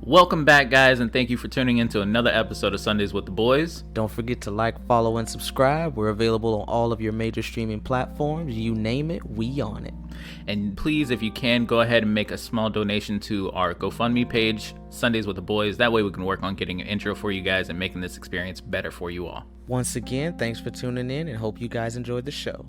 Welcome back, guys, and thank you for tuning in to another episode of Sundays with the Boys. Don't forget to like, follow, and subscribe. We're available on all of your major streaming platforms. You name it, we on it. And please, if you can, go ahead and make a small donation to our GoFundMe page, Sundays with the Boys. That way we can work on getting an intro for you guys and making this experience better for you all. Once again, thanks for tuning in and hope you guys enjoyed the show.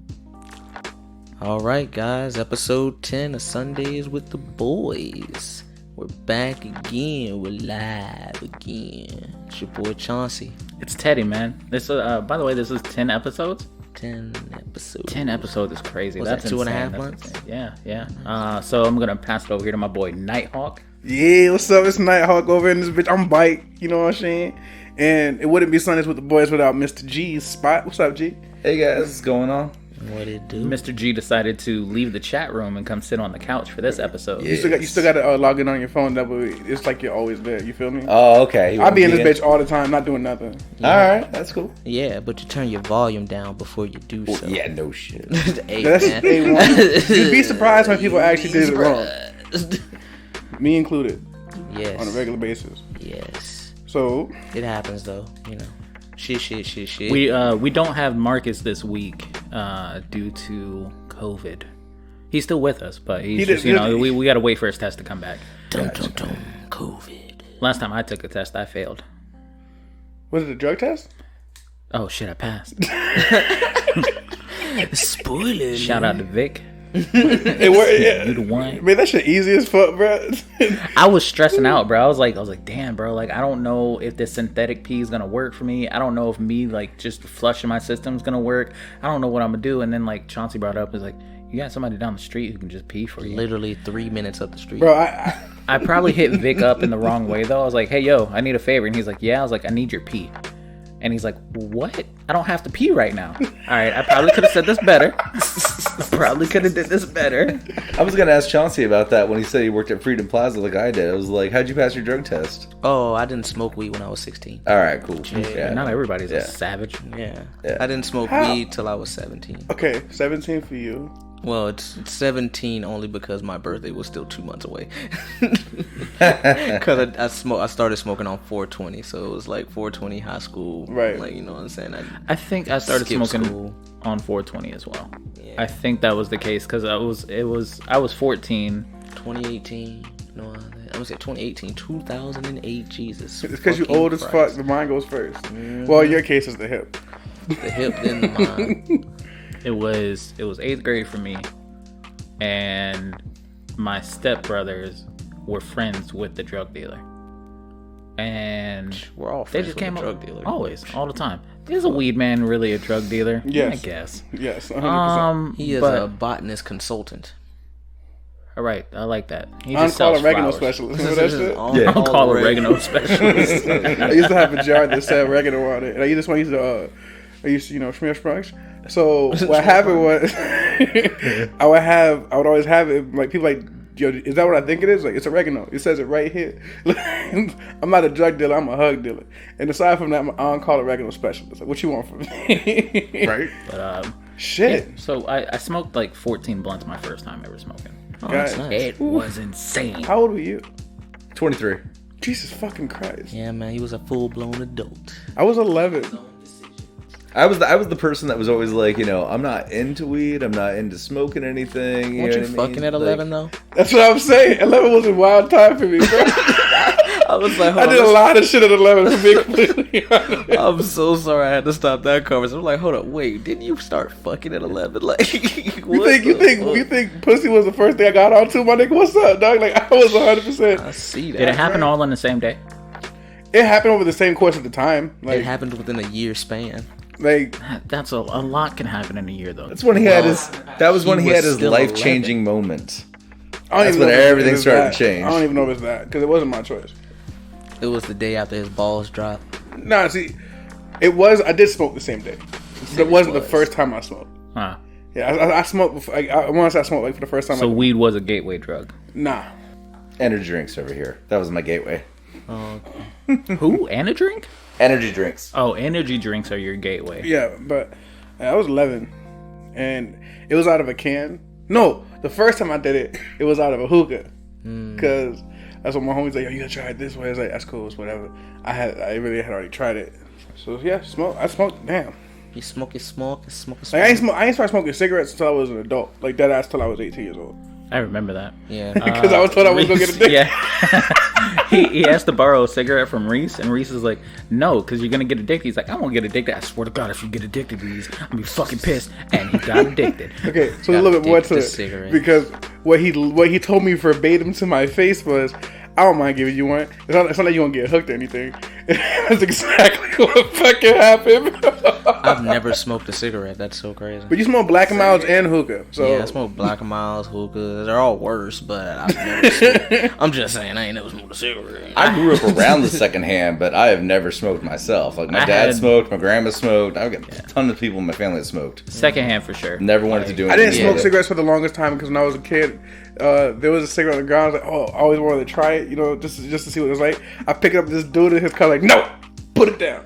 All right, guys, episode 10 of Sundays with the Boys. We're back again. We're live again. It's your boy Chauncey. It's Teddy, man. This, by the way, this is 10 episodes. 10 episodes. 10 episodes is crazy. That's insane. 2.5 months? Yeah. So I'm gonna pass it over here to my boy Nighthawk. Yeah, what's up? It's Nighthawk over in this bitch. I'm Bike, you know what I'm saying? And it wouldn't be Sundays with the Boys without Mr. G's spot. What's up, G? Hey guys, what's going on? What it do? Mr. G decided to leave the chat room and come sit on the couch for this episode. You still got to log in on your phone. That way, it's like you're always there. You feel me? Oh, okay. I be in this bitch all the time, not doing nothing. Yeah. All right, that's cool. Yeah, but you turn your volume down before you do so. Yeah, no shit. Hey, That's man. A1. You'd be surprised when people actually did it wrong. Me included. Yes. On a regular basis. Yes. So It happens though, you know. Shit. We don't have Marcus this week due to COVID. He's still with us, but he's just, we got to wait for his test to come back. COVID. Last time I took a test, I failed. was it a drug test? Oh shit, I passed. Spoiler. Shout out to Vic. It worked. You the one. Man, that shit easy as fuck, bro. I was stressing out, bro. I was like, damn, bro. Like, I don't know if this synthetic pee is gonna work for me. I don't know if me like just flushing my system is gonna work. I don't know what I'm gonna do. And then like Chauncey brought up, is like, you got somebody down the street who can just pee for you. Literally 3 minutes up the street. Bro, I probably hit Vic up in the wrong way though. I was like, hey, yo, I need a favor. And he's like, yeah. I was like, I need your pee. And he's like, what? I don't have to pee right now. All right, I probably could have said this better. Probably could have did this better. I was gonna ask Chauncey about that when he said he worked at Freedom Plaza like I did. I was like, how'd you pass your drug test? Oh, I didn't smoke weed when I was 16. All right, cool. Yeah, not everybody's a savage. Yeah. Yeah. I didn't smoke weed till I was 17. okay, 17 for you. Well, it's 17 only because my birthday was still 2 months away. Because I started smoking on 420, so it was like 420 high school. Right. Like, you know what I'm saying? I think I started smoking school on 420 as well. Yeah. I think that was the case because I was 14. 2018. No, I'm gonna say 2018, 2008. Jesus. It's because you fucking old as fuck. Christ. The mind goes first. Well, in your case, it's the hip. The hip, then the mind. It was 8th grade for me, and my stepbrothers were friends with the drug dealer, and We're all they friends just with came a up drug dealer. always, all the time. Is a weed man really a drug dealer? Yes. I guess. Yes, 100%. He is but- a botanist consultant. All right, I like that. He just On-call sells oregano flowers. specialist. Remember that shit? Yeah. I'll call oregano specialist. I used to have a jar that said oregano on it, and I just used to smear sponge. So what happened was, I would always have it. Like people like, yo, is that what I think it is? Like it's oregano. It says it right here. I'm not a drug dealer. I'm a hug dealer. And aside from that, I'm an on-call oregano specialist. Like, what you want from me? Right. But Shit. yeah, so I smoked like 14 blunts my first time ever smoking. Oh, that's God. nice. It was insane. How old were you? 23. Jesus fucking Christ. Yeah, man, he was a full-blown adult. I was 11. I was the person that was always like, I'm not into weed. I'm not into smoking anything. Weren't you know what I mean? fucking at 11 though? That's what I'm saying. 11 was a wild time for me, bro. I was like, I did a lot of shit at 11, to be completely honest. I'm so sorry I had to stop that conversation. I'm like, hold up, wait, didn't you start fucking at 11? Like, You think pussy was the first thing I got onto, my nigga? What's up, dog? Like, I was 100%. I see that. Did it happen all in the same day? It happened over the same course of the time. Like, It happened within a year span. like That's a lot can happen in a year though. That's when he had his. That was when he he had was his still life-changing moment. I don't That's even when know if everything it's started that. to change. I don't even know if it's that because it wasn't my choice. It was the day after his balls dropped. Nah, see, it was. I did smoke the same day. It wasn't the first time I smoked. Huh. Yeah, I smoked before. I want to say I smoked like for the first time. So like, weed was a gateway drug. nah. Energy drinks over here. That was my gateway. Who? And a drink? Energy drinks. Oh, energy drinks are your gateway. Yeah, but I was 11, and it was out of a can. No, the first time I did it, it was out of a hookah. Because That's what my homie's like. Yo, you gotta try it this way. I was like, that's cool. It's whatever. I really had already tried it. So yeah, I smoked. Damn. You smoke. Like I ain't started smoking cigarettes until I was an adult. Like that ass till I was 18 years old. I remember that. Yeah. Because I was told I was gonna get addicted. Yeah. he asked to borrow a cigarette from Reese, and Reese is like, no, because you're gonna get addicted. He's like, I won't get addicted. I swear to God, if you get addicted to these, I'm gonna be fucking pissed. And he got addicted. Okay, so a little bit more to it. Cigarette. Because what he told me verbatim to my face was, I don't mind giving you one. It's not like you won't get hooked or anything. That's exactly what fucking happened. I've never smoked a cigarette. That's so crazy. But you smoke Black and Milds and hookah. So Yeah, I smoke Black and Milds, hookah. They're all worse, but I've never smoked. I'm just saying, I ain't never smoked a cigarette. I grew up around the secondhand, but I have never smoked myself. Like my dad smoked, my grandma smoked. I've got a ton of people in my family that smoked. Secondhand for sure. Never wanted to do I anything. didn't smoke cigarettes for the longest time because when I was a kid, there was a cigarette on the ground. I was like, oh, I always wanted to try it, you know, just to see what it was like. I picked up this dude in his car, like, no, put it down.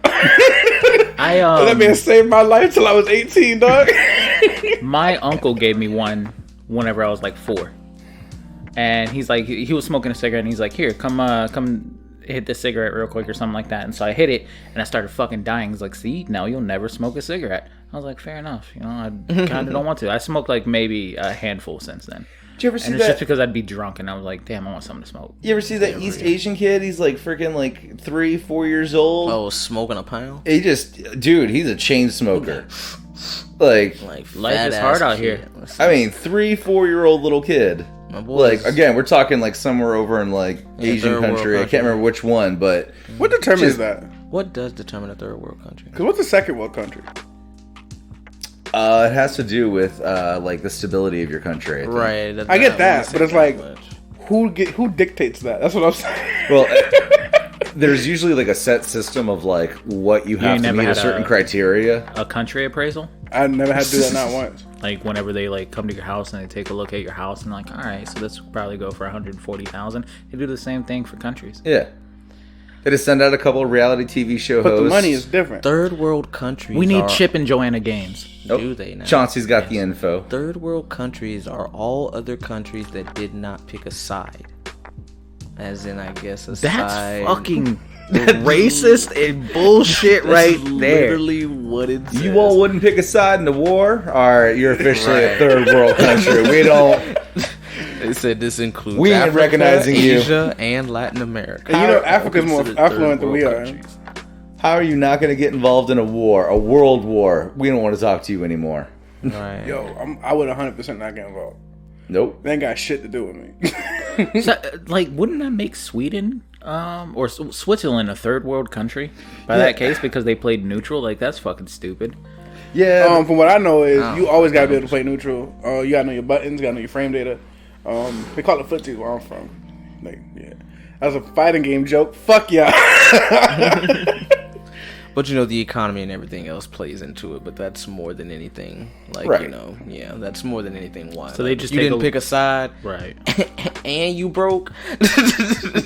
And that man saved my life till I was 18, dog. My uncle gave me one whenever I was like 4, and he's like, he was smoking a cigarette, and he's like, here, come hit the cigarette real quick or something like that. And so I hit it, and I started fucking dying. He's like, see, now you'll never smoke a cigarette. I was like, fair enough, you know, I kind of don't want to. I smoked like maybe a handful since then. Did you ever see And it's that? just because I'd be drunk, and I was like, damn, I want something to smoke. You ever see that East Asian kid? He's like freaking like 3-4 years old. Oh, smoking a pound? He just, dude, he's a chain smoker. Like Life is hard out here. I mean, 3-4-year-old little kid. My boys. Like, again, we're talking like somewhere over in like Asian third world country. I country. can't remember which one, but What determines that? What does determine a third world country? Because what's a second world country? it has to do with like the stability of your country. I think. Right. I get that, but it's like, much. who dictates that? That's what I'm saying. Well, there's usually like a set system of like what you have to never meet a had certain a- criteria. A country appraisal? I never had to do that, not once. Like whenever they like come to your house and they take a look at your house and like, all right, so this would probably go for 140,000. They do the same thing for countries. Yeah. They just send out a couple of reality TV show But hosts. the money is different. Third world countries. We need are, Chip and Joanna Gaines. Nope. Do they now? Chauncey's got the info. Third world countries are all other countries that did not pick a side. As in, I guess, a That's side. fucking racist and bullshit right That's there. literally what it says. You all wouldn't pick a side in the war? Alright, you're officially a third world country. We don't... They said this includes We ain't Africa, recognizing you. Asia, and Latin America. And you know, Africa's more Considered third affluent than world we are. countries. How are you not going to get involved in a war? A world war. We don't want to talk to you anymore. Right. Yo, I would 100% not get involved. Nope. They ain't got shit to do with me. So, like, wouldn't that make Sweden or Switzerland a third world country by that case because they played neutral? Like, that's fucking stupid. Yeah. From what I know is you always gotta be able to play neutral. You gotta know your buttons, gotta know your frame data. They call it footsie where I'm from. Like, yeah, that's a fighting game joke. Fuck yeah. But you know, the economy and everything else plays into it. But that's more than anything. Like, Right. you know, yeah, that's more than anything. Why? So they just you take didn't pick a side, Right. and you broke.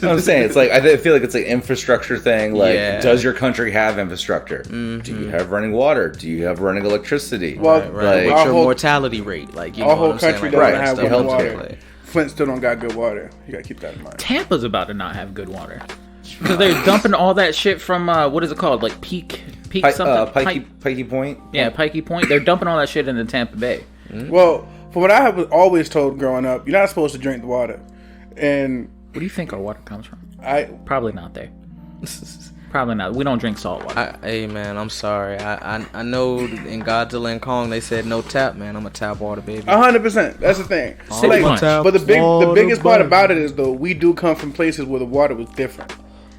I'm saying it's like I feel like it's an infrastructure thing. Like, Yeah. does your country have infrastructure? Do you have running water? Do you have running electricity? Well, Right. Like- What's our your whole- mortality rate? Like, you our know whole what I'm saying? country Like, doesn't all that have stuff good comes water. into play. Flint still don't got good water. You gotta keep that in mind. Tampa's about to not have good water because they're dumping all that shit from what is it called? Like Peak something. Pikey Point. Yeah, Pikey Point. They're dumping all that shit into Tampa Bay. Well, from what I have always told growing up, you're not supposed to drink the water. And Where do you think our water comes from? I Probably not there. Probably not. We don't drink salt water. Hey man, I'm sorry. I know in Godzilla and Kong they said no tap, man. I'm a tap water baby. 100%. That's the thing. City Punch. But the biggest part about it is though we do come from places where the water was different.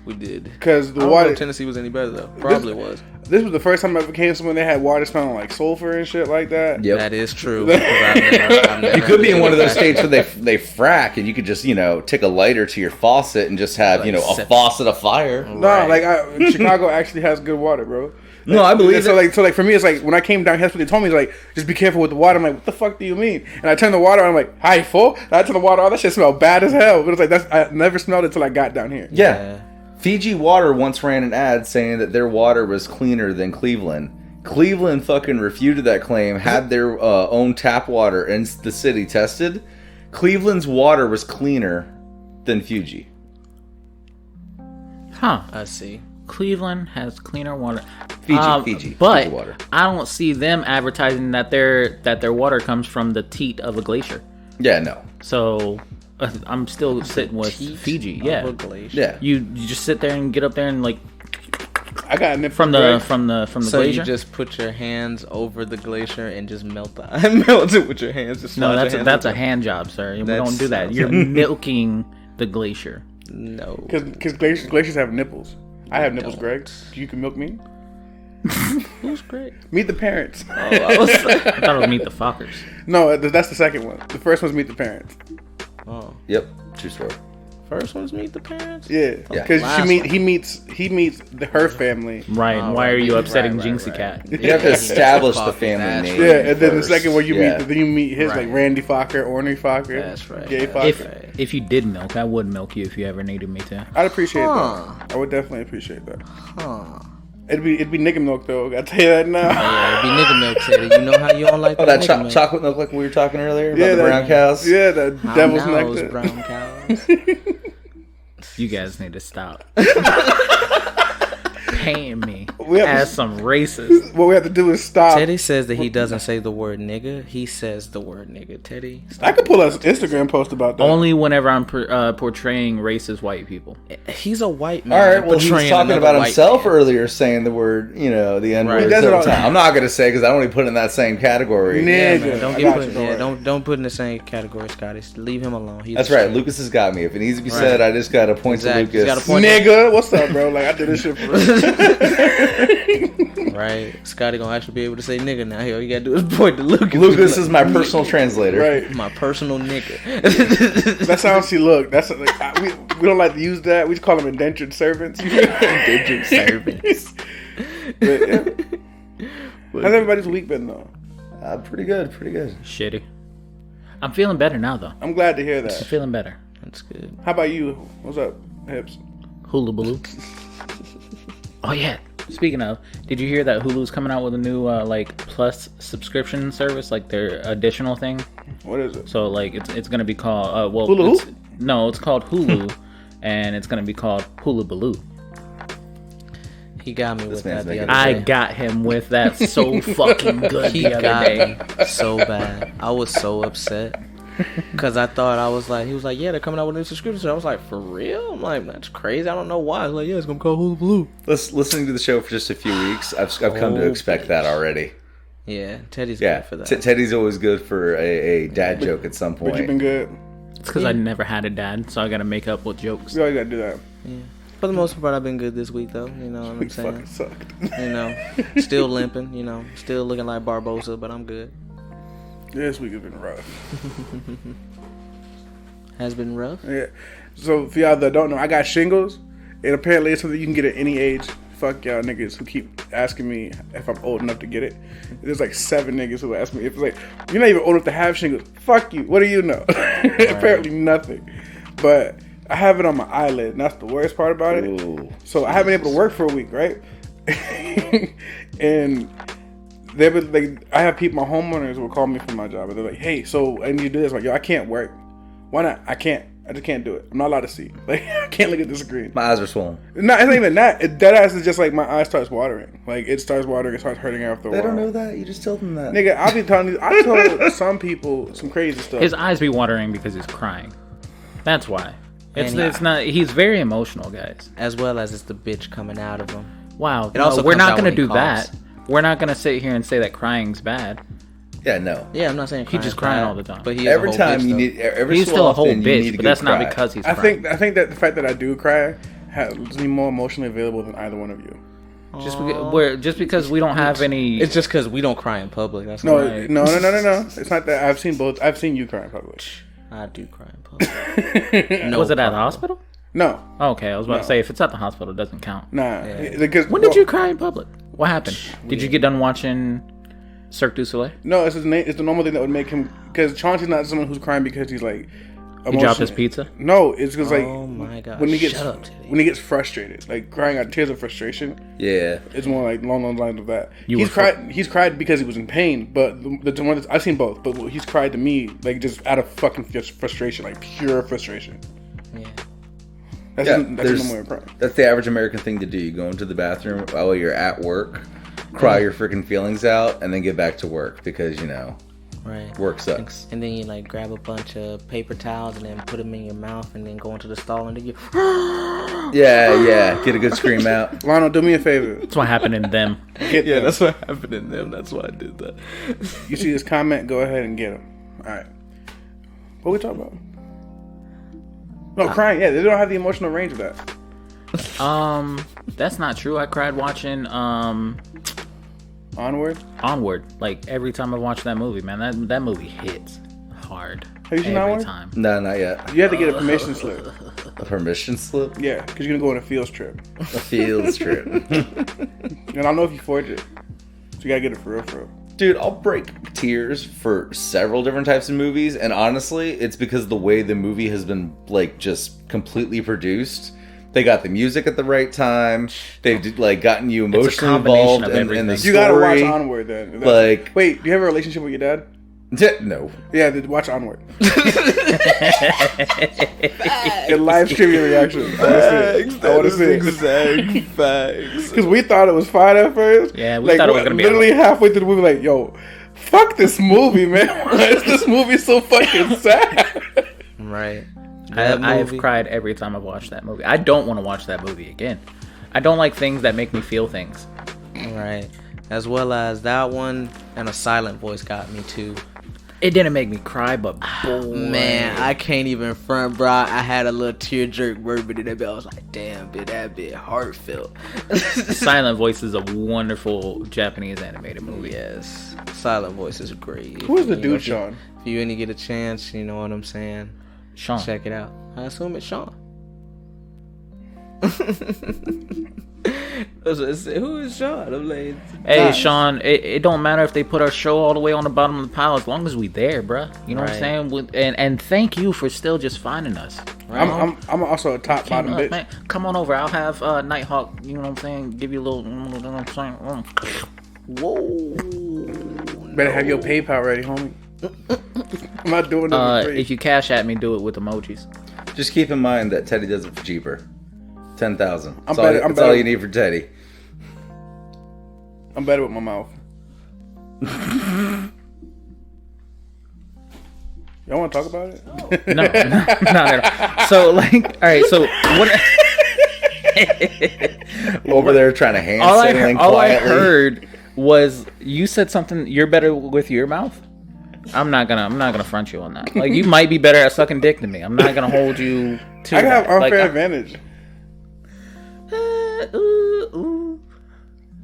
We did. Because the I don't know water. if Tennessee was any better though. Probably was. This was the first time I ever came somewhere they had water smelling like sulfur and shit like that. Yep. That is true. because I've never You could be in one of those had states where they frack and you could just, take a lighter to your faucet and just have, Like a set- faucet of fire. No, like Chicago actually has good water, bro. No, I believe so. it. Like for me, it's like when I came down here, that's what they told me. It's like just be careful with the water. I'm like, what the fuck do you mean? And I turned the water on. I'm like, hi, full. And I turned the water on. That shit smelled bad as hell. But it's like I never smelled it till I got down here. Yeah. Fiji Water once ran an ad saying that their water was cleaner than Cleveland. Cleveland fucking refuted that claim, had their own tap water in the city tested. Cleveland's water was cleaner than Fiji. Huh. I see. Cleveland has cleaner water. Fiji But water. I don't see them advertising that their water comes from the teat of a glacier. Yeah, no. So I'm still sitting with Fiji. Yeah. Yeah. You just sit there and get up there and like I got a nip from the So glacier. you just put your hands over the glacier and just melt it with your hands. Just No, slide your that's hands a over. hand job, sir. We That don't do that. sounds You're like- milking the glacier. No. Because glaciers have nipples. I have nipples, Greg. You can milk me. Who's great? Meet the parents. I was like, I thought it was Meet the Fockers. No, that's the second one. The first one's Meet the Parents. oh. Yep. True story. First one's Meet the Parents? Yeah, Yeah. because Last he meets her family. Right. Oh, why right, are you right, upsetting right, Jinxie right. Cat? You have to establish the Fucking family that's name. Yeah, and then the first. second one you Yeah. meet his Right. like Randy Fokker, Ornery Fokker. That's right. Gay That's Fokker. If you did milk, I would milk you if you ever needed me to. I'd appreciate Huh. that. I would definitely appreciate that. Huh. It'd be nigga milk though. I tell you that now. Yeah, it'd be nigga milk, Teddy. You know how you don't like Oh, that that nigga milk. chocolate milk like we were talking earlier about Yeah, the brown cows? Yeah, the How devil's now is nectar. brown cows. You guys need to stop paying me We have to- as some racist. What we have to do is stop. Teddy says that he doesn't say the word nigga. He says the word nigga. Teddy, I could pull an Instagram post about that. Only whenever I'm portraying racist white people. he's a white man. All right, well, he was portraying talking another about white himself man. earlier, saying the word, the N word Right. He does it several all- times. I'm not going to say because I don't want to put it in that same category. Yeah, Yeah, man, don't I get got put, you, don't yeah, worry. don't put in the same category, Scotty. Leave him alone. He's That's a right. straight- Lucas has got me. If it needs to be said, I just got to point Exactly. to Just Lucas. gotta point- Nigga, what's up, bro? Like I did this shit for real. Right, Scotty gonna actually be able to say nigga now. All you gotta do is point to Lucas. Lucas is my personal translator. Right. my personal nigga. That's how she look. That's like we don't like to use that. We just call them indentured servants. Indentured servants. But, yeah. How's everybody's week been though? Pretty good. Pretty good. Shitty. I'm feeling better now, though. I'm glad to hear I'm that. feeling better. That's good. How about you? What's up, Hips? Hulu Baloo. Oh, yeah. Speaking of, did you hear that Hulu's coming out with a new plus subscription service, like their additional thing? What is it? So like it's gonna be called Hulu? it's called Hulu, and it's gonna be called Hulu Baloo. He got me with man's that the making other I day. got him with that so fucking good He the other got day. me so bad. I was so upset. Because I thought he was like, yeah, they're coming out with a new subscription. So I was like, for real? I'm like, that's crazy. I don't know why. I was like, yeah, it's going to call Hulu Blue. Listening to the show for just a few weeks, I've come to expect that already. Yeah, Teddy's Yeah. good for that. Teddy's always good for a dad joke at some But you've been point. good. It's because I never had a dad, so I gotta make up with jokes. We always gotta do that. For the most part, I've been good this week, though. You know what We I'm saying? fucking sucked. You know, still limping, still looking like Barbosa, but I'm good. This week has been rough. Has been rough. Yeah. So for y'all that don't know, I got shingles, and apparently it's something you can get at any age. Fuck y'all niggas who keep asking me if I'm old enough to get it. There's like 7 niggas who ask me if it's like you're not even old enough to have shingles. Fuck you. What do you know? Apparently nothing. But I have it on my eyelid, and that's the worst part about it. Ooh. So I haven't been able to work for a week, right? And they would like I have people, my homeowners will call me from my job, and they're like, "Hey, so I need you to do this." I'm like, yo, I can't work. Why not? I can't. I just can't do it. I'm not allowed to see. Like I can't look at this screen. My eyes are swollen. No, it's not even that. That ass is just like my eye starts watering. Like it starts watering. It starts hurting after a They while. don't know that. You just told them that. Nigga, I'll be telling you. I told some people some crazy stuff. His eyes be watering because he's crying. That's why. And It's not. He's very emotional, guys. As well as it's the bitch coming out of him. Wow. It also we're comes not out gonna when he do coughs. that. We're not gonna sit here and say that crying's bad. Yeah, no. Yeah, I'm not saying He just crying all the time. But he is Every a whole time bitch, you though. need, every He's so still a whole often, you need bitch, a but good that's not cry. because he's I crying. think that the fact that I do cry has me more emotionally available than either one of you. Just because we don't have any. It's just because we don't cry in public. That's No, why no. It's not that. I've seen both. I've seen you cry in public. I do cry in public. No was it at the problem. hospital? No, Okay, I was about to say if it's at the hospital, it doesn't count. nah. Yeah. Because When did you cry in public? What happened? Did you get done watching Cirque du Soleil? No, it's his name. It's the normal thing that would make him. Because Chauncey's not someone who's crying because he's like. He dropped his emotional. pizza. No, it's because like. Oh my god! When he gets Shut up, Teddy. when he gets frustrated, like crying out tears of frustration, Yeah. it's more like along the lines of that. You He's were cried. He's cried because he was in pain, but the one I've seen both. But he's cried to me like just out of fucking frustration, like pure frustration. Yeah. That's a normal cry. That's the average American thing to do. You go into the bathroom while you're at work, cry your freaking feelings out, and then get back to work because, you know, Right. work sucks. And then you like grab a bunch of paper towels and then put them in your mouth and then go into the stall and then you. Yeah. Get a good scream out. Lionel, do me a favor. That's what happened in them. Get them. That's what happened in them. That's why I did that. You see this comment? Go ahead and get them. All right. What we talking about? No, crying. Yeah, they don't have the emotional range of that. That's not true. I cried watching Onward. Like every time I watch that movie, man, that movie hits hard. Have you seen every Onward? time. No, not yet. You have to get a permission slip. A permission slip? Yeah, because you're gonna go on a field trip. A field trip. And I don't know if you forge it. So you gotta get it for real, for real. Dude, I'll break tears for several different types of movies, and honestly, it's because the way the movie has been, like, just completely produced. They got the music at the right time. They've, like, gotten you emotionally involved in the story. You gotta watch Onward, then. Like, wait, do you have a relationship with your dad? No. Yeah, watch Onward. Get live stream your reaction. I want to see it. Exact facts. Because we thought it was fine at first. Yeah, we thought it was gonna be literally halfway through the movie. Like, yo, fuck this movie, man. Why is this movie so fucking sad? Right. I have cried every time I've watched that movie. I don't want to watch that movie again. I don't like things that make me feel things. Right. As well as that one and A Silent Voice got me too. It didn't make me cry, but boy. Man, I can't even front, bro. I had a little tear jerk moment in that bit. I was like, damn, bitch, that bit heartfelt. Silent Voice is a wonderful Japanese animated movie. Yes. Silent Voice is great. Who is the dude, Sean? If you any get a chance, you know what I'm saying? Sean. Check it out. I assume it's Sean. Who is Sean? I'm like, hey, Sean, it don't matter if they put our show all the way on the bottom of the pile as long as we there, bruh. You know what I'm saying? And thank you for still just finding us. Right? I'm also a top bottom bitch. Man, come on over. I'll have Nighthawk, you know what I'm saying? Give you a little, you know what I'm saying? whoa. Better have your PayPal ready, homie. I'm not doing it. If you cash at me, do it with emojis. Just keep in mind that Teddy does it for cheaper. 10,000. That's all you need for Teddy. I'm better with my mouth. Y'all want to talk about it? No, not at all. So, like, all right. So, what? Over there trying to hand all quietly. I heard was you said something. You're better with your mouth. I'm not gonna front you on that. Like, you might be better at sucking dick than me. I'm not gonna hold you to. I have that. unfair advantage.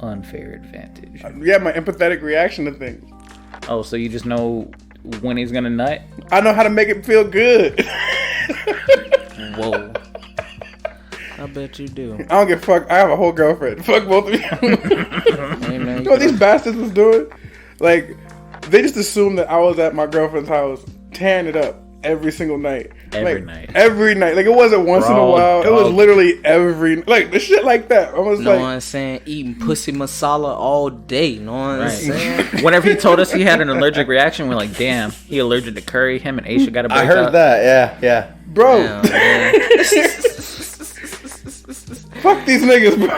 Unfair advantage. Yeah, my empathetic reaction to things. Oh, so you just know when he's gonna nut? I know how to make it feel good. Whoa. I bet you do. I don't give a fuck. I have a whole girlfriend. Fuck both of you. Hey, man, You know what these bastards was doing? Like, they just assumed that I was at my girlfriend's house tearing it up every single night. Every night. Like, it wasn't once in a while. It was literally every, like, the shit like that. I was know what I'm saying? Eating pussy masala all day. Know what I'm saying? Whenever he told us he had an allergic reaction, we're like, damn, he allergic to curry. Him and Aisha got to break I heard up. that. Yeah. Bro. Damn, Fuck these niggas, bro.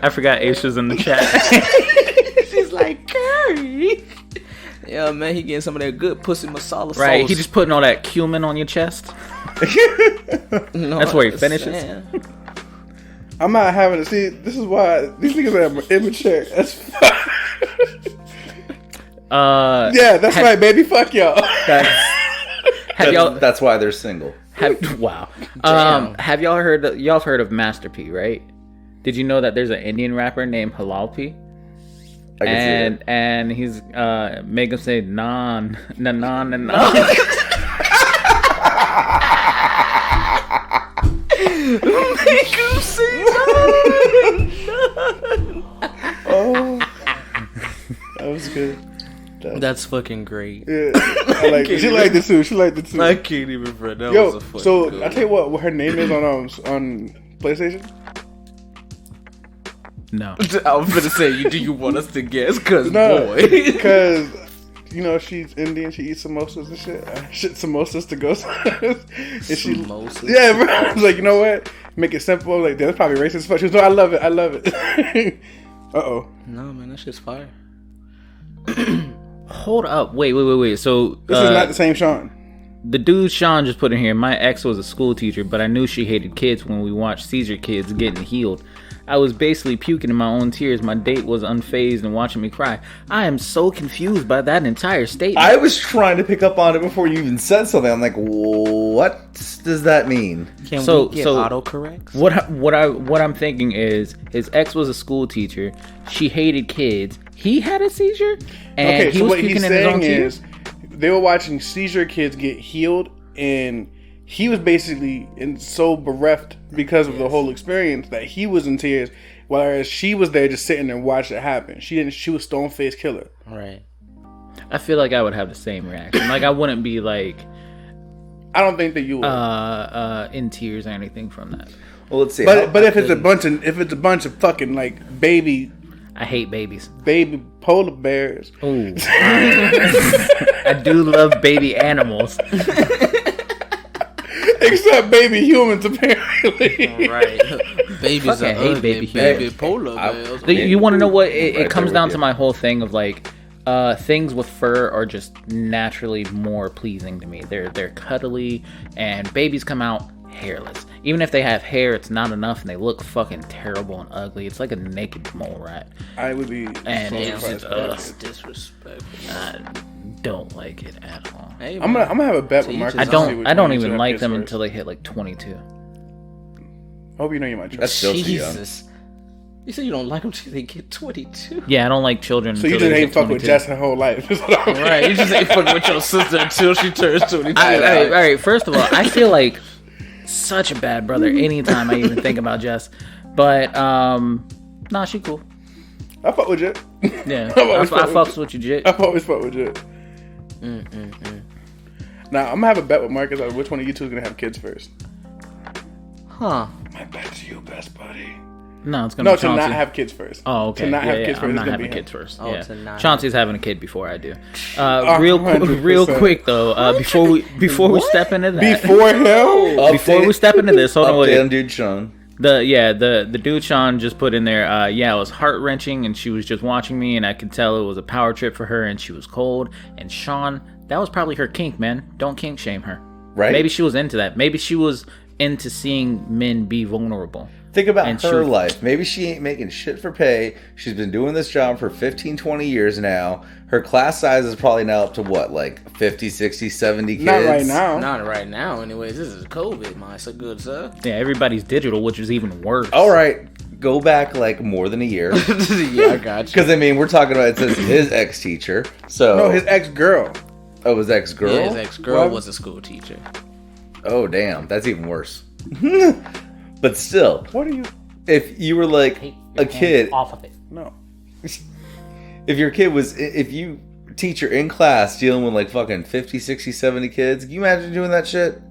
I forgot Aisha's in the chat. She's like, curry. Yeah, man, he getting some of that good pussy masala sauce. Right, he just putting all that cumin on your chest. That's where he finishes. I'm not having to see. This is why these niggas are immature. That's yeah, that's right, baby. Fuck y'all. That's why they're single. Wow. Have y'all heard of Master P, right? Did you know that there's an Indian rapper named Halal P? I can see it. And he's make him say non. Make him say Oh, that was good. That's fucking great. Yeah, I like it. She liked it too. I can't even front. That Yo, was a fucking so good I tell you what her name is on PlayStation. No. I was gonna say, do you want us to guess? Cause No, boy, because you know, she's Indian. She eats samosas and shit. Shit, samosas to go. Samosas. Yeah, bro. I was like, you know what? Make it simple. Like, that's probably racist. But she was like, I love it. I love it. Uh-oh. No, man, that shit's fire. Hold up. Wait. So This is not the same Sean. the dude Sean just put in here, my ex was a school teacher, but I knew she hated kids when we watched Seizure Kids getting healed. I was basically puking in my own tears. My date was unfazed and watching me cry. I am so confused by that entire statement. I was trying to pick up on it before you even said something. I'm like, what does that mean? Can we get autocorrects? What I'm thinking is his ex was a school teacher. She hated kids. He had a seizure, and he was puking in his own tears. They were watching Seizure Kids get healed, and he was basically so bereft because of the whole experience that he was in tears, whereas she was there just sitting there and watching it happen. She was stone faced killer. Right. I feel like I would have the same reaction. Like I wouldn't be like, I don't think that you would in tears or anything from that. Well, let's see. But if it's a bunch of fucking like baby. I hate babies. Baby polar bears. Ooh. I do love baby animals. Except baby humans, apparently. Right. Babies I hate baby humans. polar bears. You want to know what? It comes down to my whole thing of like, things with fur are just naturally more pleasing to me. They're cuddly, and babies come out hairless. Even if they have hair, it's not enough, and they look fucking terrible and ugly. It's like a naked mole rat. I would be. And That's disrespectful. I don't like it at all. Hey, I'm gonna have a bet with Marcus. I don't even like them until they hit like 22. I hope you know you might. That's still too young. Jesus. You said you don't like them till they get 22. Yeah, I don't like children. So you just ain't fuck with Jess her whole life. Right, you just ain't fucking with your sister until she turns 22. All right. First of all, I feel like such a bad brother anytime I even think about Jess. But nah, she cool. I fuck with Jet. Yeah, I fucks with you, Jit. I've always fucked with Jet. Now I'm gonna have a bet with Marcus on which one of you two is gonna have kids first. Huh. My bet's you, best buddy. No, it's gonna be to Chauncey. not have kids first. Oh, okay. To not have kids first. I'm it's not gonna having be kids him. first. Oh, Yeah. to not Chauncey's having a kid before I do. Real 100%. quick though. Before we step into that. Before him. Before we step into this, hold on. Update Wait. on dude Sean. The dude Sean just put in there, it was heart wrenching, and she was just watching me, and I could tell it was a power trip for her, and she was cold. And Sean, that was probably her kink, man. Don't kink shame her. Right. Maybe she was into that. Maybe she was into seeing men be vulnerable. Think about And her life. Maybe she ain't making shit for pay. She's been doing this job for 15, 20 years now. Her class size is probably now up to what, like 50, 60, 70 kids? Not right now. Not right now, anyways. This is COVID, my so good, sir. Yeah, everybody's digital, which is even worse. All right. Go back like more than a year. Yeah, I got you. Because, I mean, we're talking about, it says his ex-teacher. So. No, his ex-girl. Oh, his ex-girl? Yeah, his ex-girl What? was a school teacher. Oh, damn. That's even worse. But still. What are you? If you were like a kid. Off of it. No. If your kid was, if you teacher in class dealing with like fucking 50, 60, 70 kids, can you imagine doing that shit?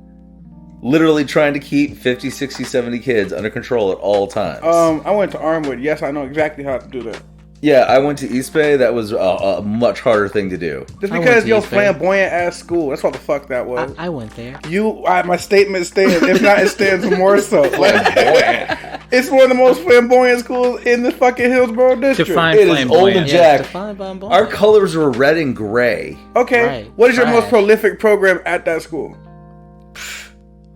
Literally trying to keep 50, 60, 70 kids under control at all times. I went to Armwood. Yes, I know exactly how to do that. Yeah, I went to East Bay. That was a much harder thing to do. Just I went because to your East Bay. flamboyant ass school. That's what the fuck that was. I went there. My statement stands. If not, it stands more so. It's one of the most flamboyant schools in the fucking Hillsborough district. Define It is old flamboyant. and Jack. defined by boy. Our colors were red and gray. Okay, Right. what is your most Trash. prolific program at that school?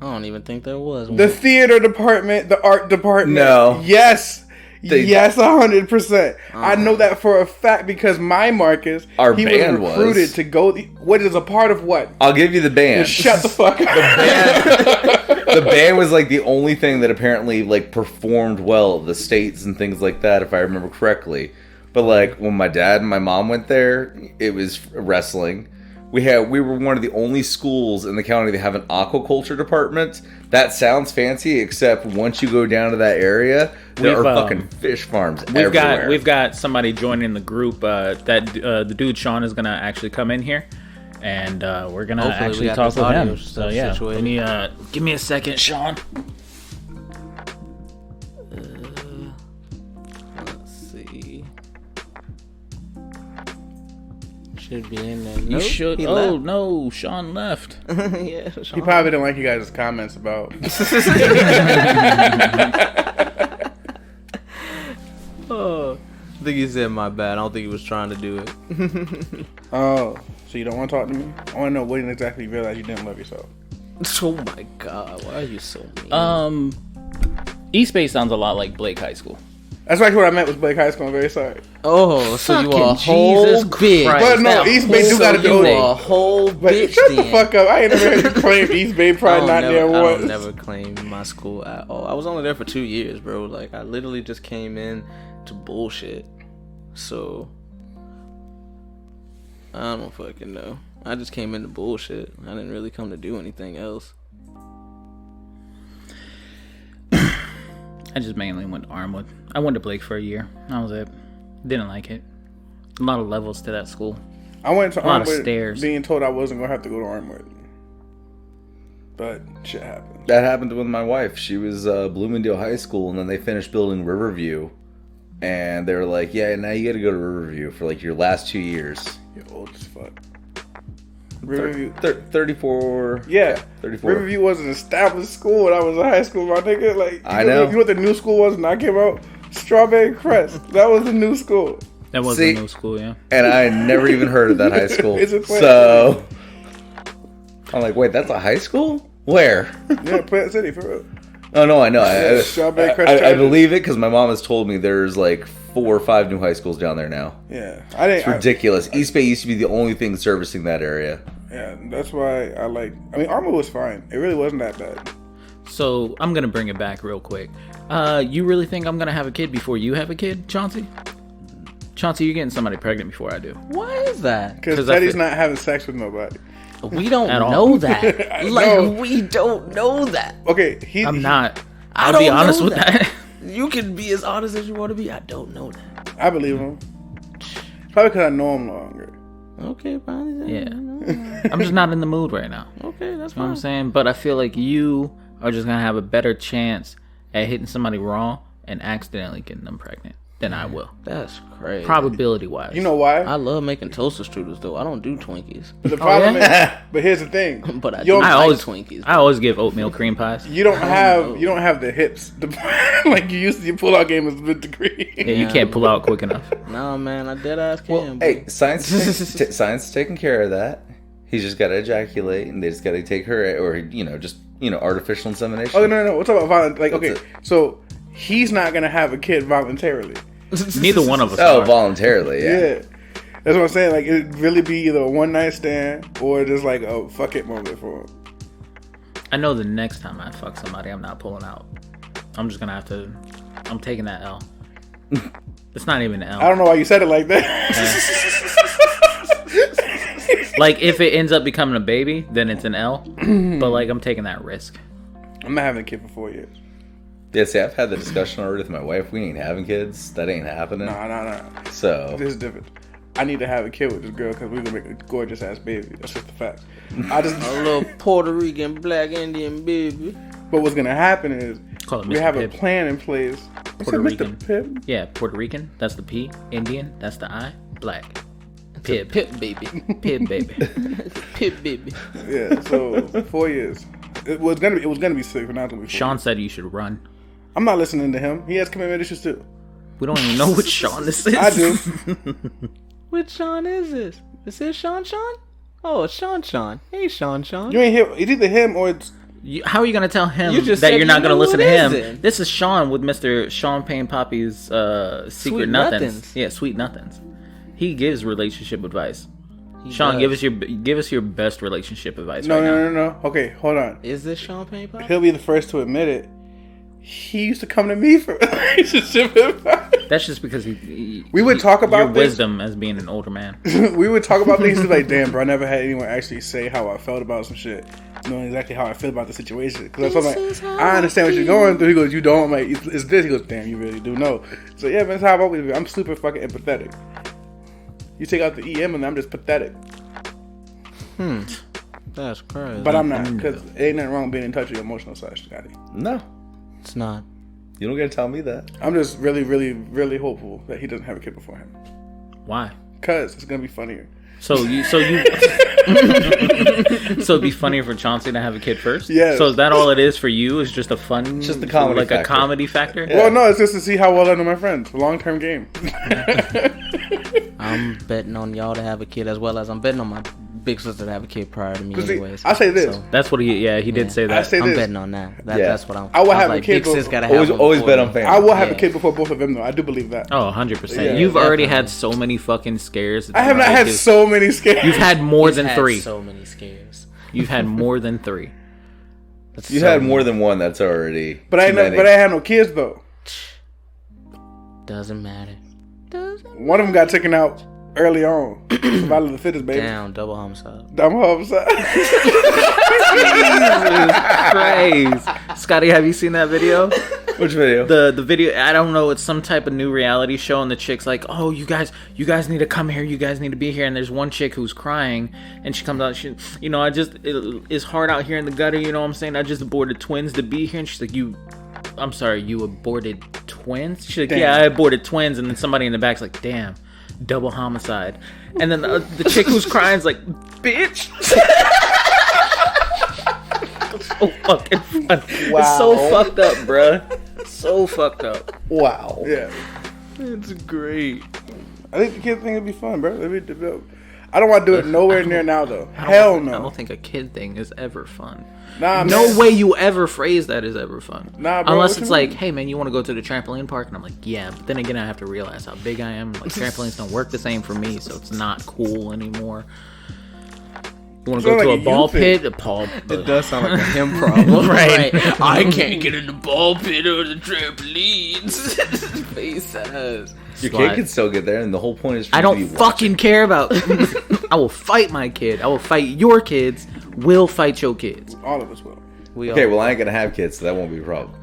I don't even think there was one. The theater department, the art department. No. Yes. Yes, 100%. I know that for a fact because my Marcus, Our he band was recruited was. to go. What is a part of what? I'll give you the band. Shut the fuck up. The band was like the only thing that apparently like performed well at the States and things like that, if I remember correctly. But like when my dad and my mom went there, it was wrestling. We were one of the only schools in the county that have an aquaculture department. That sounds fancy, except once you go down to that area, there are fucking fish farms everywhere. We've got somebody joining the group. The dude Sean is gonna actually come in here, and we're gonna Hopefully we actually got talk this with audio him. stuff So yeah, situated. let me give me a second, Sean. Let's see. should be in there. You Nope, should. he Oh left. no, Sean left. Yeah, He Sean. probably didn't like you guys' comments about. Oh, I think he said my bad. I don't think he was trying to do it. Oh, so you don't want to talk to me? I want to know when exactly you realized you didn't love yourself. Oh my god, why are you so mean? East Bay sounds a lot like Blake High School. That's actually what I meant with Blake High School. I'm very sorry. Oh, so you are a Fucking whole Jesus bitch. Christ. But no, that East Bay do So gotta you do are it. a whole But bitch shut the then. fuck up. I ain't never heard you claim East Bay Pride not there I don't once. never claim my school at all. I was only there for 2 years, bro. Like, I literally just came in to bullshit. So, I don't fucking know. I just came in to bullshit. I didn't really come to do anything else. I just mainly went to Armwood. I went to Blake for a year. That was it. Didn't like it. A lot of levels to that school. I went to A lot of Armwood stairs. being told I wasn't going to have to go to Armwood. But shit happened. That happened with my wife. She was Bloomingdale High School, and then they finished building Riverview, and they were like, "Yeah, now you got to go to Riverview for like your last 2 years." You're old as fuck. Riverview. 34. Yeah. 34. Riverview was an established school when I was in high school, my nigga. Like, I know. You know what the new school was when I came out? Strawberry Crest. That was the new school. That was See? a new school, yeah. And I had never even heard of that high school. It's a place. So I'm like, wait, that's a high school? Where? Yeah, Plant City, for real. Oh no, I know. Yeah, Strawberry Crest I Chargers. believe it because my mom has told me there's like 4 or 5 new high schools down there now. Yeah. It's ridiculous. East Bay used to be the only thing servicing that area. Yeah, that's why I like. I mean, Armor was fine. It really wasn't that bad. So I'm gonna bring it back real quick. You really think I'm gonna have a kid before you have a kid, Chauncey? Chauncey, you're getting somebody pregnant before I do. Why is that? Because 'Cause I Teddy's feel- not having sex with nobody. We don't At all. know that. I Like, know. we don't know that. Okay, I'm not. I I'll be don't honest know with that. You can be as honest as you want to be. I don't know that. I believe him. Probably because I know him longer. Okay, fine. Yeah. I'm just not in the mood right now. Okay, that's You know what I'm fine. saying? But I feel like you are just gonna have a better chance at hitting somebody wrong and accidentally getting them pregnant than I will. That's crazy. Probability wise. You know why? I love making toaster strudels, though. I don't do Twinkies. The problem yeah? is, but here's the thing. But I You do don't- like I always Twinkies. I always give oatmeal cream pies. You don't have the hips. Like you used to, your pull-out game is mid degree. Yeah, you can't pull out quick enough. Nah, man, I dead ass can. Hey, science is taking care of that. He's just got to ejaculate, and they just got to take her, or just artificial insemination. Oh no! We'll talk about violence. Like, okay, That's so he's not gonna have a kid voluntarily. Neither one of us Oh, are. voluntarily, yeah. Yeah, that's what I'm saying. Like, it'd really be either a one night stand or just like a fuck it moment for him. I know the next time I fuck somebody, I'm not pulling out. I'm just gonna have to. I'm taking that L. It's not even an I L. don't know why you said it like that. Like if it ends up becoming a baby, then it's an L. But like I'm taking that risk. I'm not having a kid for 4 years. Yeah, see, I've had the discussion already with my wife. We ain't having kids. That ain't happening. Nah. So, This is different. I need to have a kid with this girl because we're gonna make a gorgeous ass baby. That's just the fact. I just. A little Puerto Rican, black Indian baby. But what's gonna happen is Call it we Mr. have Pibb. a plan in place. You Puerto said Rican. Mr. Pibb? Yeah, Puerto Rican. That's the P. Indian. That's the I. Black. Pib. Pip baby. Pib baby. Pip baby. Yeah. So 4 years. It was gonna be 6, but now it's gonna be 4. Sean said you should run. I'm not listening to him. He has commitment issues too. We don't even know which Sean this is. I do. Which Sean is this? Is this Sean? Oh, it's Sean. Hey, Sean. You ain't hear. It's either him or it's. How are you gonna tell him You just that said you're not you gonna knew listen who to it him? is then. This is Sean with Mr. Sean Payne Poppy's Secret Sweet Nothings. Nothings. Yeah, Sweet Nothings. He gives relationship advice. He Sean, does. give us your best relationship advice No, right now. no. Okay, hold on. Is this Sean Payne Pop? He'll be the first to admit it. He used to come to me for relationship advice. That's just because he We would talk about your this. wisdom as being an older man. We would talk about things like, damn, bro, I never had anyone actually say how I felt about some shit, knowing exactly how I feel about the situation. Because I'm like, I understand what you're going through. He goes, you don't. I'm like, it's this. He goes, damn, you really do know. So yeah, man, that's how I've always been. I'm super fucking empathetic. You take out the EM and I'm just pathetic. That's crazy. But I'm not, because it ain't nothing wrong being in touch with your emotional side, Scotty. no. It's not. You don't got to tell me that. I'm just really, really, really hopeful that he doesn't have a kid before him. Why? Because it's going to be funnier. So it'd be funnier for Chauncey to have a kid first. Yes. So is that all it is for you? Is just a fun, Just the comedy like factor. a comedy factor? Well, no, it's just to see how well I know my friends. Long-term game. I'm betting on y'all to have a kid as well as I'm betting on my big sister to have a kid prior to me. But see, Anyways, I say this. So, That's what he did say that. I say I'm this. betting on that. Yeah. That's what I'm. I will was have a like, kid Big sis before- gotta have one Always before bet me. on family. I will have a Yeah. kid before both of them, though. I do believe that. Oh, 100%. Yeah, You've already definitely. had so many fucking scares. I have not had so many scares. You've had more He's than had 3. So many scares. You've had more than 3. That's You so had many. more than one. That's already. But I too ain't many. had no kids though. Doesn't matter. One of them got taken out early on. Survival of the fittest, baby. Down, double homicide. I'm homicide. Praise. Scotty, have you seen that video? Which video? The video, I don't know, it's some type of new reality show, and the chick's like, oh, you guys need to come here, you guys need to be here, and there's one chick who's crying, and she comes out, it's hard out here in the gutter, you know what I'm saying, I just aborted twins to be here, and she's like, I'm sorry, you aborted twins? She's like, Damn. yeah, I aborted twins, and then somebody in the back's like, damn, double homicide, and then the chick who's crying is like, bitch. So fucking funny. Wow. It's so fucked up, bruh. So fucked up. Wow. Yeah. It's great. I think the kid thing would be fun, bro. I don't want to do it nowhere near now, though. Hell I no. don't think a kid thing is ever fun. Nah, No man. way you ever phrase that is ever fun. Nah, bro, Unless what it's you like, mean? hey man, you want to go to the trampoline park? And I'm like, yeah. But then again, I have to realize how big I am. Like trampolines don't work the same for me, so it's not cool anymore. You want to go Sound to like a a ball you thing. pit? Paul. It does sound like a him problem. Right. I can't get in the ball pit or the trampolines. Face says. Your Slide. kid can still get there, and the whole point is for I you don't to be fucking care about. I will fight my kid. I will fight your kids. Will fight your kids. All of us will. We Okay, all- well, I ain't gonna have kids, so that won't be a problem.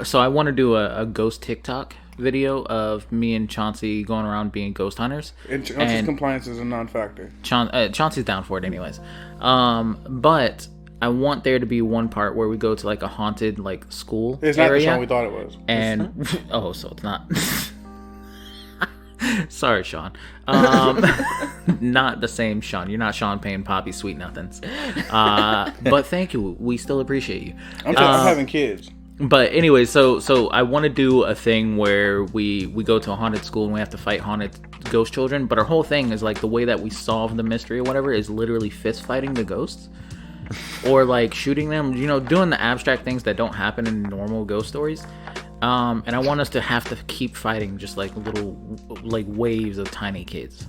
So I want to do a ghost TikTok video of me and Chauncey going around being ghost hunters. And And- compliance is a non-factor. Chauncey's down for it anyways. But I want there to be one part where we go to like a haunted like school It's not the area. song we thought it was. And so it's not. Sorry, Sean. Not the same Sean. You're not Sean paying Poppy sweet nothings. But thank you. We still appreciate you. I'm having kids. But anyway, so I want to do a thing where we go to a haunted school and we have to fight haunted ghost children. But our whole thing is like the way that we solve the mystery or whatever is literally fist fighting the ghosts. Or like shooting them, doing the abstract things that don't happen in normal ghost stories. And I want us to have to keep fighting just like little like waves of tiny kids.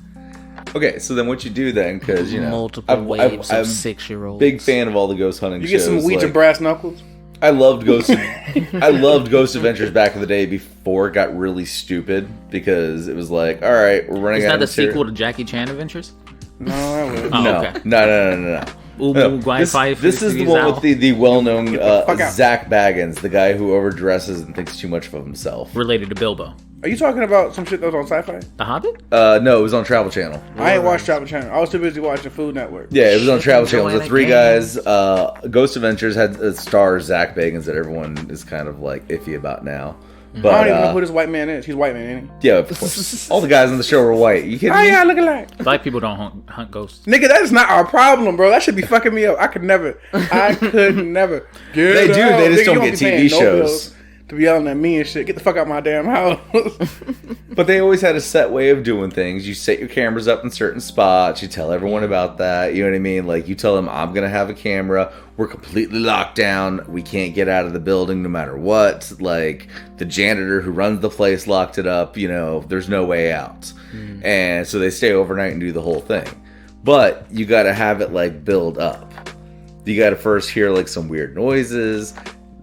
Okay, so then what you do then, because, multiple waves I'm of 6-year-olds. big fan of all the ghost hunting You shows. get some Ouija like, brass knuckles. I loved I loved Ghost Adventures back in the day before it got really stupid, because it was like, all right, we're running Is out that of the material. sequel to Jackie Chan Adventures? No, I would. Oh, No, okay. no. Umu Guai This, Fi this is the Fuzis one Ao. with the well-known fuck out. Zach Baggins, the guy who overdresses and thinks too much of himself. Related to Bilbo. Are you talking about some shit that was on Sci-Fi? The Hobbit? No, it was on Travel Channel. I ain't watched Travel Channel. I was too busy watching Food Network. Yeah, it was on Shit, Travel Channel. It was Joanna the three Gaines. guys. Ghost Adventures had stars Zach Bagans that everyone is kind of like iffy about now. But I don't even know who this white man is. He's white man, ain't he? yeah, of course. All the guys on the show were white. You kidding Oh me? yeah, look alike. Black people don't hunt ghosts. Nigga, that is not our problem, bro. That should be fucking me up. I could never. Get They do, out. they just Nigga, you don't be get paying TV shows. bills to be yelling at me and shit. Get the fuck out my damn house. But they always had a set way of doing things. You set your cameras up in certain spots. You tell everyone about that. You know what I mean? Like, you tell them, I'm going to have a camera. We're completely locked down. We can't get out of the building no matter what. Like, the janitor who runs the place locked it up. There's no way out. And so they stay overnight and do the whole thing. But you got to have it, like, build up. You got to first hear, like, some weird noises.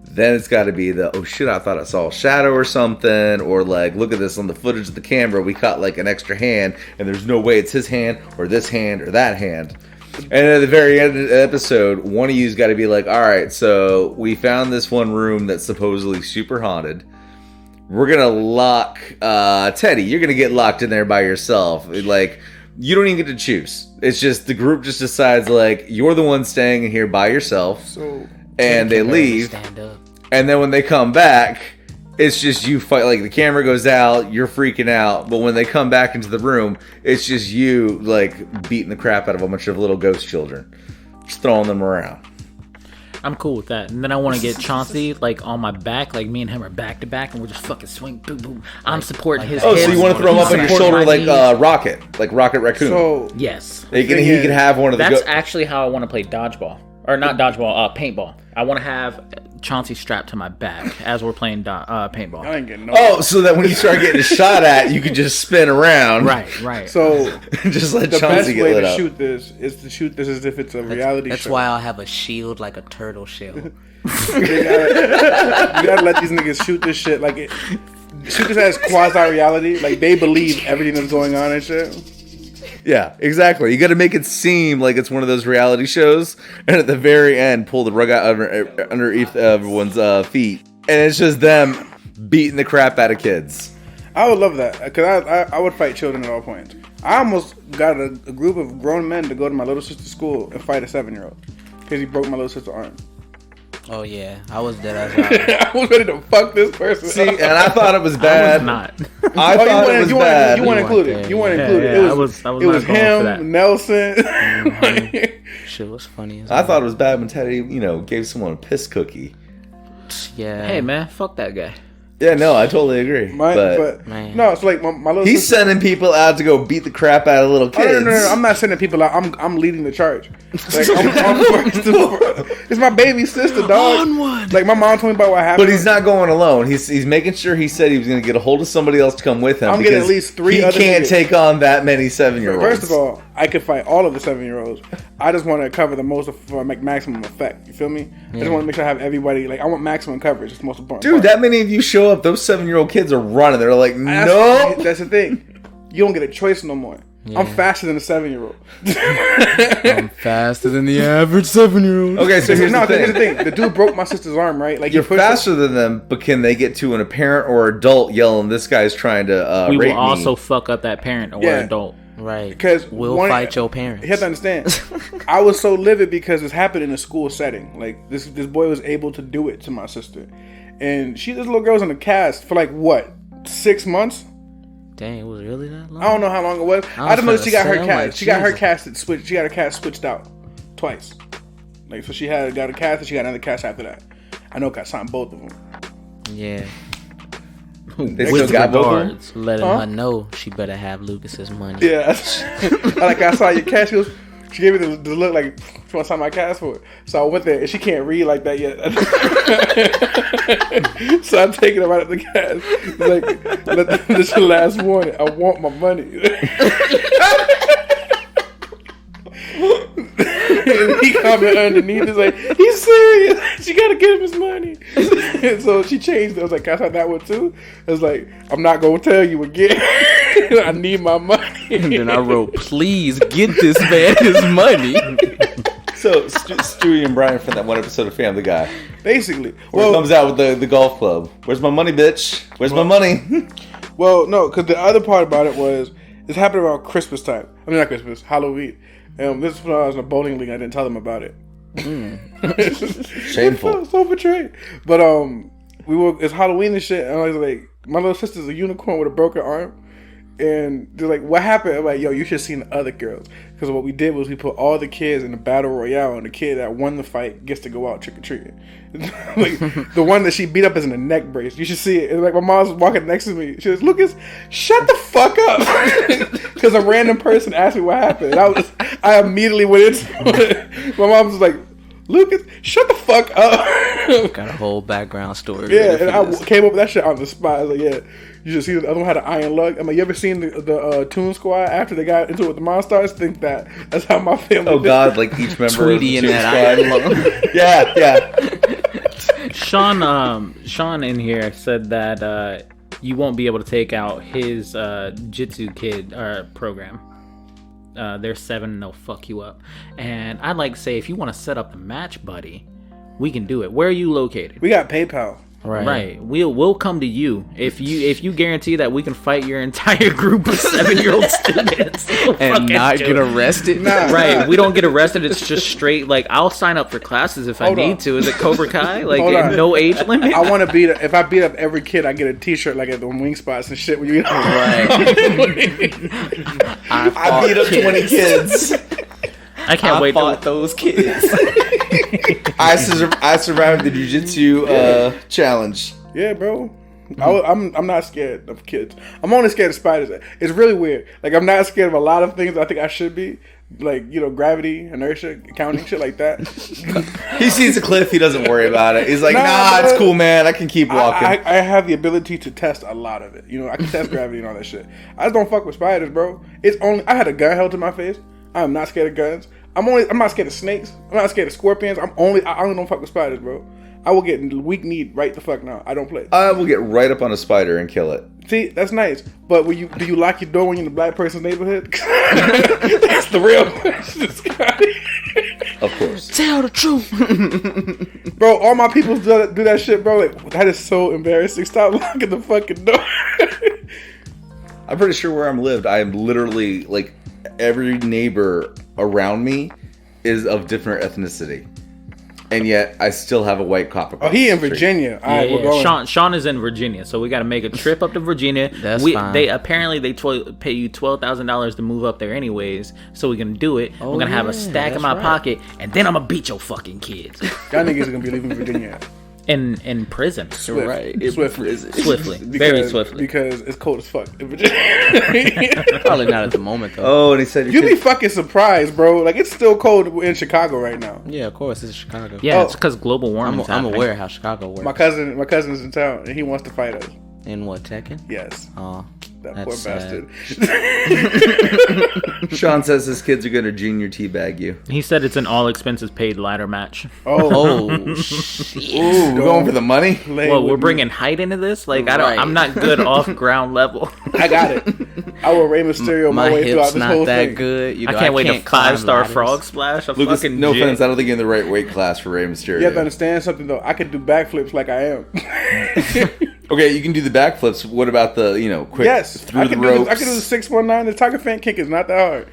Then it's got to be the, oh shit, I thought I saw a shadow or something. Or like, look at this on the footage of the camera. We caught like an extra hand and there's no way it's his hand or this hand or that hand. And at the very end of the episode, one of you's got to be like, all right, so we found this one room that's supposedly super haunted. We're going to lock Teddy. You're going to get locked in there by yourself. Like, you don't even get to choose. It's just the group just decides like, you're the one staying in here by yourself. So And they leave. Stand up. And then when they come back, it's just you fight. Like the camera goes out, you're freaking out, but when they come back into the room, it's just you like beating the crap out of a bunch of little ghost children, just throwing them around. I'm cool with that. And then I want to get Chauncey like on my back, like me and him are back to back, and we'll just fucking swing, boom, boom. I'm supporting his. Oh, head. so you want to throw him up on your shoulder like Rocket Raccoon? So Yes. He can have one of the. That's actually how I want to play dodgeball, or not dodgeball, paintball. I want to have Chauncey strapped to my back as we're playing paintball. I ain't getting no. Oh, so that when you start getting shot at, you can just spin around. Right. So just let the best Chauncey get way lit to up. shoot this is to shoot this as if it's a reality That's show. why I'll have a shield like a turtle shell. You gotta let these niggas shoot this shit like it. Shoot this as quasi-reality. Like they believe everything that's going on and shit. Yeah, exactly. You got to make it seem like it's one of those reality shows, and at the very end, pull the rug out underneath everyone's feet, and it's just them beating the crap out of kids. I would love that because I would fight children at all points. I almost got a group of grown men to go to my little sister's school and fight a 7-year-old because he broke my little sister's arm. Oh yeah, I was dead as well. I was ready to fuck this person. See, and I thought it was bad. I was not. I thought it was bad. You weren't included. You weren't included. Yeah, It was not going for that. him, Nelson. Shit was funny as I thought it was bad when Teddy, gave someone a piss cookie. Yeah. Hey man, fuck that guy. Yeah, no, I totally agree. But Man. no, it's like my little He's sister. sending people out to go beat the crap out of little Oh, kids. no, I'm not sending people out. I'm leading the charge. Like, it's my baby sister, dog. Like my mom told me about what happened. But he's not going alone. He's making sure he said he was going to get a hold of somebody else to come with him. I'm getting because at least 3 He other can't niggas. take on that many 7-year-olds. First of all, I could fight all of the 7-year-olds. I just want to cover the most for maximum effect. You feel me? I just want to make sure I have everybody. Like I want maximum coverage. It's the most important. dude, part. that many of you show up, those 7-year-old kids are running. They're like, nope. That's the thing. You don't get a choice no more. Yeah. I'm faster than a 7-year-old. I'm faster than the average 7-year-old. Okay, so here's the Here's the thing. thing. The dude broke my sister's arm, right? Like You're he pushed faster than them, but can they get to a parent or adult yelling, this guy's trying to We rape will also me? fuck up that parent or Yeah. adult. Right. Because we'll fight your parents. You have to understand. I was so livid because this happened in a school setting. Like this boy was able to do it to my sister, and this little girl was on the cast for like what 6 months. Dang, it was really that long? I don't know how long it was. I I just know was she got her finna cast. say, like, She got her Jesus. cast switched. She got her cast switched out twice. Like so, she got a cast and she got another cast after that. I know I signed both of them. Yeah. They still With got both of them? regards. Letting her know she better have Lucas's money. Yeah, like I saw your cast. She gave me the look like she want to sign my cast for it. So I went there and she can't read like that yet. So I'm taking her right up the cast. Like, this is the last warning. I want my money. And he coming underneath is like, he's serious. She gotta give him his money. And so she changed it. I was like, can I sign that one too? I was like, I'm not gonna tell you again. I need my money. And then I wrote, please get this man his money. So, Stewie and Brian from that one episode of Family Guy. Basically. Where he comes out with the golf club. Where's my money, bitch? Where's my money? Well, no, because the other part about it was this happened around Christmas time. I mean, not Christmas, Halloween. This is when I was in a bowling league. I didn't tell them about it. Shameful. So betrayed. But it's Halloween and shit. And I was like, my little sister's a unicorn with a broken arm. And they're like, what happened? I'm like, yo, you should have seen the other girls. Because what we did was we put all the kids in a battle royale, and the kid that won the fight gets to go out trick-or-treating. Like, the one that she beat up is in a neck brace. You should see it. And like, my mom's walking next to me. She goes, Lucas, shut the fuck up. Because a random person asked me what happened. And I immediately went into it. My mom was like, Lucas, shut the fuck up. Got a whole background story. Yeah, ready and for I this. came up with that shit on the spot. I was like, yeah, you should see the other one had an iron lug. I mean, you ever seen the Toon Squad after they got into it with the Monstars? Think that's how my family Oh did. God! Like each member Tweety of in the that Toon iron Squad. Yeah. Sean in here said that you won't be able to take out his Jitsu kid program. They're 7 and they'll fuck you up. And I'd like to say, if you want to set up the match, buddy, we can do it. Where are you located? We got PayPal. Right. We'll come to you if you guarantee that we can fight your entire group of 7-year-old students and not get arrested. Right. We don't get arrested. It's just straight. Like, I'll sign up for classes if I need to. Is it Cobra Kai? Like, no age limit. I want to beat. If I beat up every kid, I get a T-shirt like at the wing spots and shit. When you Right. I beat up 20 kids. I can't wait. Fought those kids. I survived the jiu-jitsu challenge. Yeah, bro. I'm not scared of kids. I'm only scared of spiders. It's really weird. Like, I'm not scared of a lot of things I think I should be. Like, gravity, inertia, counting, shit like that. He sees a cliff, he doesn't worry about it. He's like, nah, it's cool, man. I can keep walking. I have the ability to test a lot of it. I can test gravity and all that shit. I just don't fuck with spiders, bro. I had a gun held to my face. I'm not scared of guns. I'm not scared of snakes. I'm not scared of scorpions. I only don't fuck with spiders, bro. I will get weak kneed right the fuck now. I don't play. I will get right up on a spider and kill it. See, that's nice. But do you lock your door when you're in the black person's neighborhood? That's the real question, Scotty. Of course. Tell the truth. Bro, all my people do that shit, bro. Like, that is so embarrassing. Stop locking the fucking door. I'm pretty sure where I'm lived, I am literally, like, every neighbor around me is of different ethnicity. And yet, I still have a white cop across he in the street. Virginia. All right, we're going. Sean is in Virginia, so we got to make a trip up to Virginia. That's fine. They pay you $12,000 to move up there anyways, so we can do it. We're gonna have a stack in my pocket, and then I'm gonna beat your fucking kids. Y'all niggas are gonna be leaving Virginia in prison. Swiftly, Very swiftly, because it's cold as fuck in Virginia. Probably not at the moment though. Oh, and he said you'd be fucking surprised, bro. Like, it's still cold in Chicago right now. Yeah, of course, it's Chicago. Yeah, it's because global warming. I'm aware how Chicago works. My cousin's in town, and he wants to fight us. In what, Tekken? Yes. Oh, that that's poor sad. bastard. Sean says his kids are going to junior teabag you. He said it's an all expenses paid ladder match. Oh, shit. Ooh, we're going for the money? Well, we're bringing height into this. Like, I'm not good off ground level. I got it. I will Rey Mysterio my way throughout hips this not whole that thing. good. I can't wait to climb 5-star ladders. frog splash. Lucas, no offense, I don't think you're in the right weight class for Rey Mysterio. You have to understand something, though. I could do backflips like I am. Okay, you can do the backflips. What about the, quick through the ropes? I can do the 619. The Tiger Fan kick is not that hard.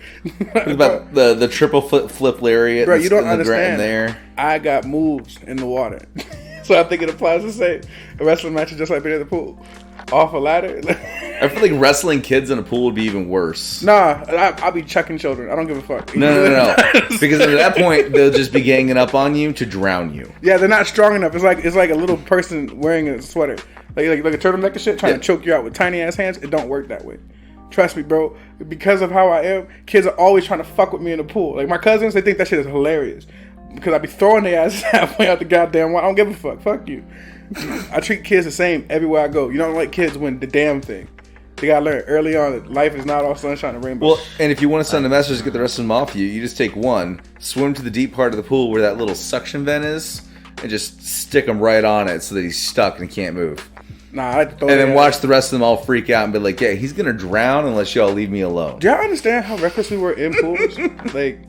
What about the triple flip lariat? Bro, you don't in understand. There. I got moves in the water. So I think it applies the same. A wrestling match is just like being in the pool. Off a ladder. I feel like wrestling kids in a pool would be even worse. Nah, I'll be chucking children. I don't give a fuck. No. Because at that point, they'll just be ganging up on you to drown you. Yeah, they're not strong enough. It's like a little person wearing a sweater. Like a turtleneck and shit, trying to choke you out with tiny ass hands. It don't work that way. Trust me, bro. Because of how I am, kids are always trying to fuck with me in the pool. Like, my cousins, they think that shit is hilarious. Because I be throwing their asses halfway out the goddamn water. I don't give a fuck. Fuck you. I treat kids the same everywhere I go. You don't let kids win the damn thing. They gotta learn early on that life is not all sunshine and rainbows. Well, and if you want to send a message to get the rest of them off you just take one, swim to the deep part of the pool where that little suction vent is, and just stick him right on it so that he's stuck and he can't move. Nah, I like to throw and then watch the rest of them all freak out and be like, yeah, he's gonna drown unless y'all leave me alone. Do y'all understand how reckless we were in pools? Like,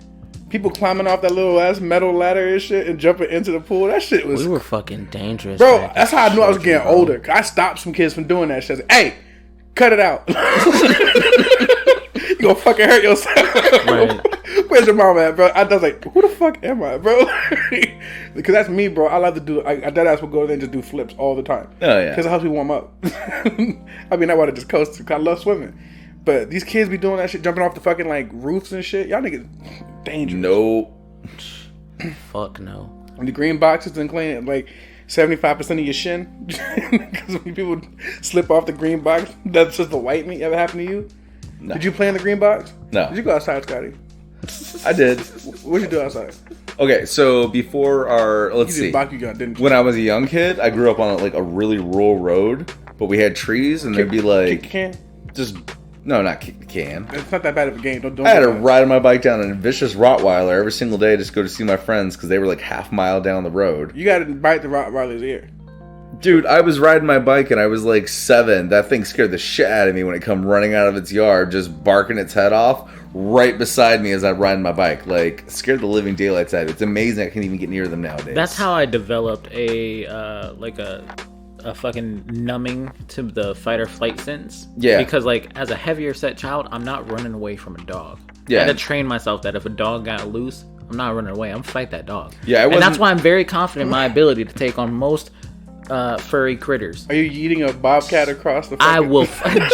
people climbing off that little ass metal ladder and shit and jumping into the pool. That shit was... We were fucking dangerous. Bro, that's how I knew I was getting older. I stopped some kids from doing that shit. I said, hey, cut it out. You gonna fucking hurt yourself. Right. Where's your mom at, bro? I was like, who the fuck am I, bro? Because that's me, bro. I like to do... I dead ass will go there and just do flips all the time. Oh, yeah. Because it helps me warm up. I mean, I want to just coast because I love swimming. But these kids be doing that shit, jumping off the fucking, like, roofs and shit. Y'all niggas dangerous. No. Fuck no. And the green boxes and clean, like, 75% of your shin. Because when people slip off the green box, that's just the white meat. Ever happened to you? No. Did you play in the green box? No. Did you go outside, Scotty? I did. What'd you do outside? Okay, so before our... Let's see. Bakugan, didn't you? When I was a young kid, I grew up on, like, a really rural road. But we had trees, and there'd be, like... Kick the can? Just... No, not kick the can. It's not that bad of a game. Don't I had to ride my bike down a vicious Rottweiler every single day just go to see my friends because they were like half mile down the road. You got to bite the Rottweiler's ear. Dude, I was riding my bike and I was like 7. That thing scared the shit out of me when it come running out of its yard, just barking its head off right beside me as I'm riding my bike. Like, scared the living daylights out of it. It's amazing I can't even get near them nowadays. That's how I developed a a fucking numbing to the fight or flight sense. Yeah. Because like as a heavier set child, I'm not running away from a dog. Yeah. I had to train myself that if a dog got loose, I'm not running away. I'm fight that dog. Yeah, and that's why I'm very confident in my ability to take on most furry critters. Are you eating a bobcat across the? I will,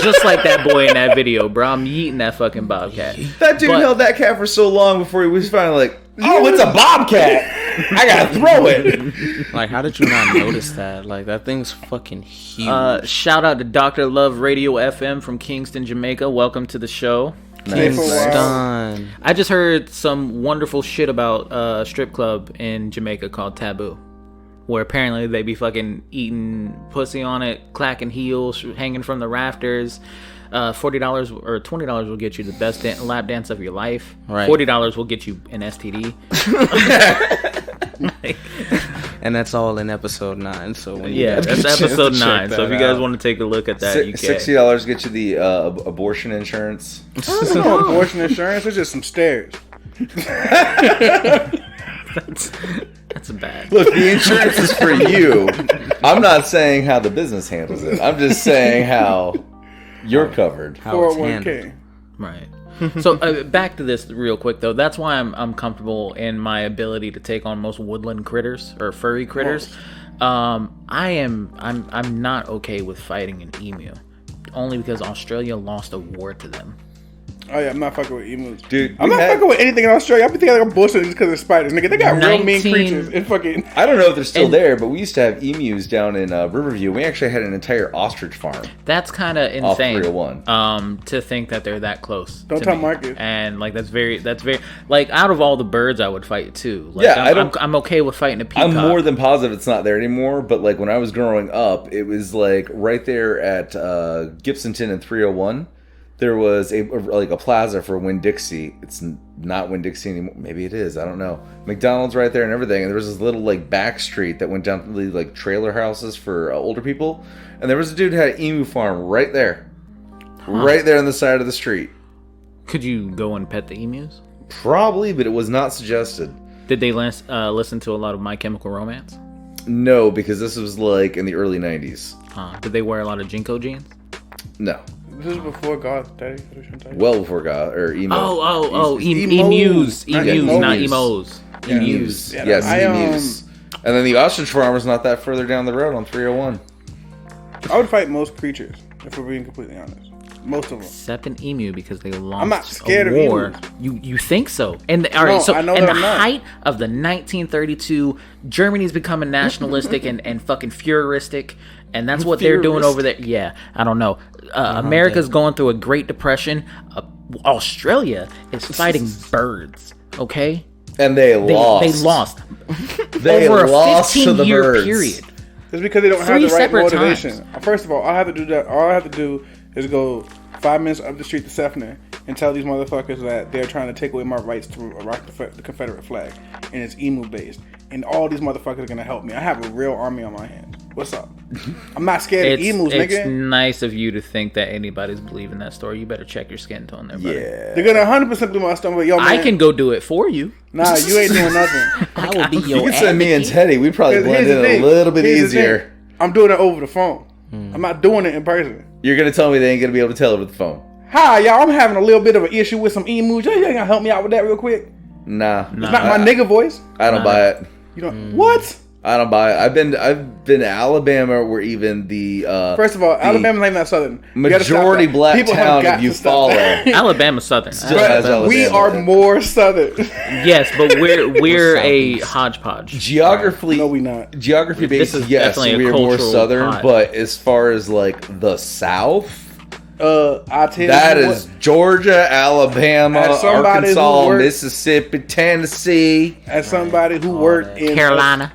just like that boy in that video, bro. I'm eating that fucking bobcat. That dude held that cat for so long before he was finally like, oh, it's a bobcat. I gotta throw it. Like, how did you not notice that? Like, that thing's fucking huge. Shout out to Dr. Love Radio FM from Kingston, Jamaica. Welcome to the show. Kingston. I just heard some wonderful shit about a strip club in Jamaica called Taboo, where apparently they be fucking eating pussy on it, clacking heels, hanging from the rafters. $40 or $20 will get you the best lap dance of your life. Right. $40 will get you an STD. And that's all in episode 9. So when that's episode 9. So if you guys want to take a look at that, you can. $60 get you the abortion insurance. There's no abortion insurance. It's just some stairs. That's bad. Look, the insurance is for you. I'm not saying how the business handles it. I'm just saying how you're covered. how it's handled. 401k. Right. So back to this real quick though. That's why I'm comfortable in my ability to take on most woodland critters or furry critters. I'm not okay with fighting an emu, only because Australia lost a war to them. Oh yeah, I'm not fucking with emus, Dude, I'm not fucking with anything in Australia. I've been thinking like I'm bullshitting just because of spiders, nigga. They got real mean creatures in fucking. I don't know if they're still there, but we used to have emus down in Riverview. We actually had an entire ostrich farm. That's kind of Off insane. 301. To think that they're that close. Don't to tell me. Marcus. And like that's very like out of all the birds, I would fight too. Like, Yeah, I'm okay with fighting a peacock. I'm more than positive it's not there anymore, but like when I was growing up, it was like right there at Gibsonton and 301. There was a plaza for Winn-Dixie. It's not Winn-Dixie anymore. Maybe it is. I don't know. McDonald's right there and everything. And there was this little like back street that went down to the like trailer houses for older people. And there was a dude who had an emu farm right there, right there on the side of the street. Could you go and pet the emus? Probably, but it was not suggested. Did they listen to a lot of My Chemical Romance? No, because this was like in the early 90s. Did they wear a lot of Jinko jeans? No. This is before God, Daddy. Well before God or emo. Emus, not Emus. emos. Emus. Yeah, Yes, I, emus. And then the ostrich farm was not that further down the road on 301. I would fight most creatures, if we're being completely honest. Most of them. Except an emu because they lost I'm not scared a of war. emus. You think so? And all right, No, so I know in that the I'm not. height of the 1932, Germany's becoming nationalistic and fucking Führeristic, and that's what they're doing over there. Yeah, I don't know. America's going through a Great Depression. Australia is fighting birds. Okay, And they lost. They lost. They over lost a to the 15-year birds. period. It's because they don't have Three the right separate motivation. times. First of all, all I have to do is go 5 minutes up the street to Sefner and tell these motherfuckers that they're trying to take away my rights to rock the Confederate flag, and it's emu based. And all these motherfuckers are gonna help me. I have a real army on my hands. What's up? I'm not scared of emus, It's nigga. nice of you to think that anybody's believing that story. You better check your skin tone there, buddy. Yeah. They're gonna 100% do my stomach. Yo, man, I can go do it for you. Nah, you ain't doing nothing. I will be your You can send me and advocate. Teddy. We probably blend in a little bit Here's the easier. thing. I'm doing it over the phone. I'm not doing it in person. You're going to tell me they ain't going to be able to tell over the phone. Hi, y'all. I'm having a little bit of an issue with some emus. Y'all gonna help me out with that real quick? Nah. It's not my nigga voice. I don't buy it. You don't. What? I don't buy it. I've been to Alabama where even the First of all, Alabama's not even that southern. You gotta stop majority that. black People have town got if you to stop follow that. Alabama Southern. still has Alabama. We are more southern. Yes, but we're a hodgepodge. Geography. No, we not. Geography based, This is yes, definitely a we are more cultural southern. pod. But as far as like the South, I tell that you is Georgia, Alabama, As somebody who Arkansas, worked- Mississippi, Tennessee. as somebody who worked in Carolina.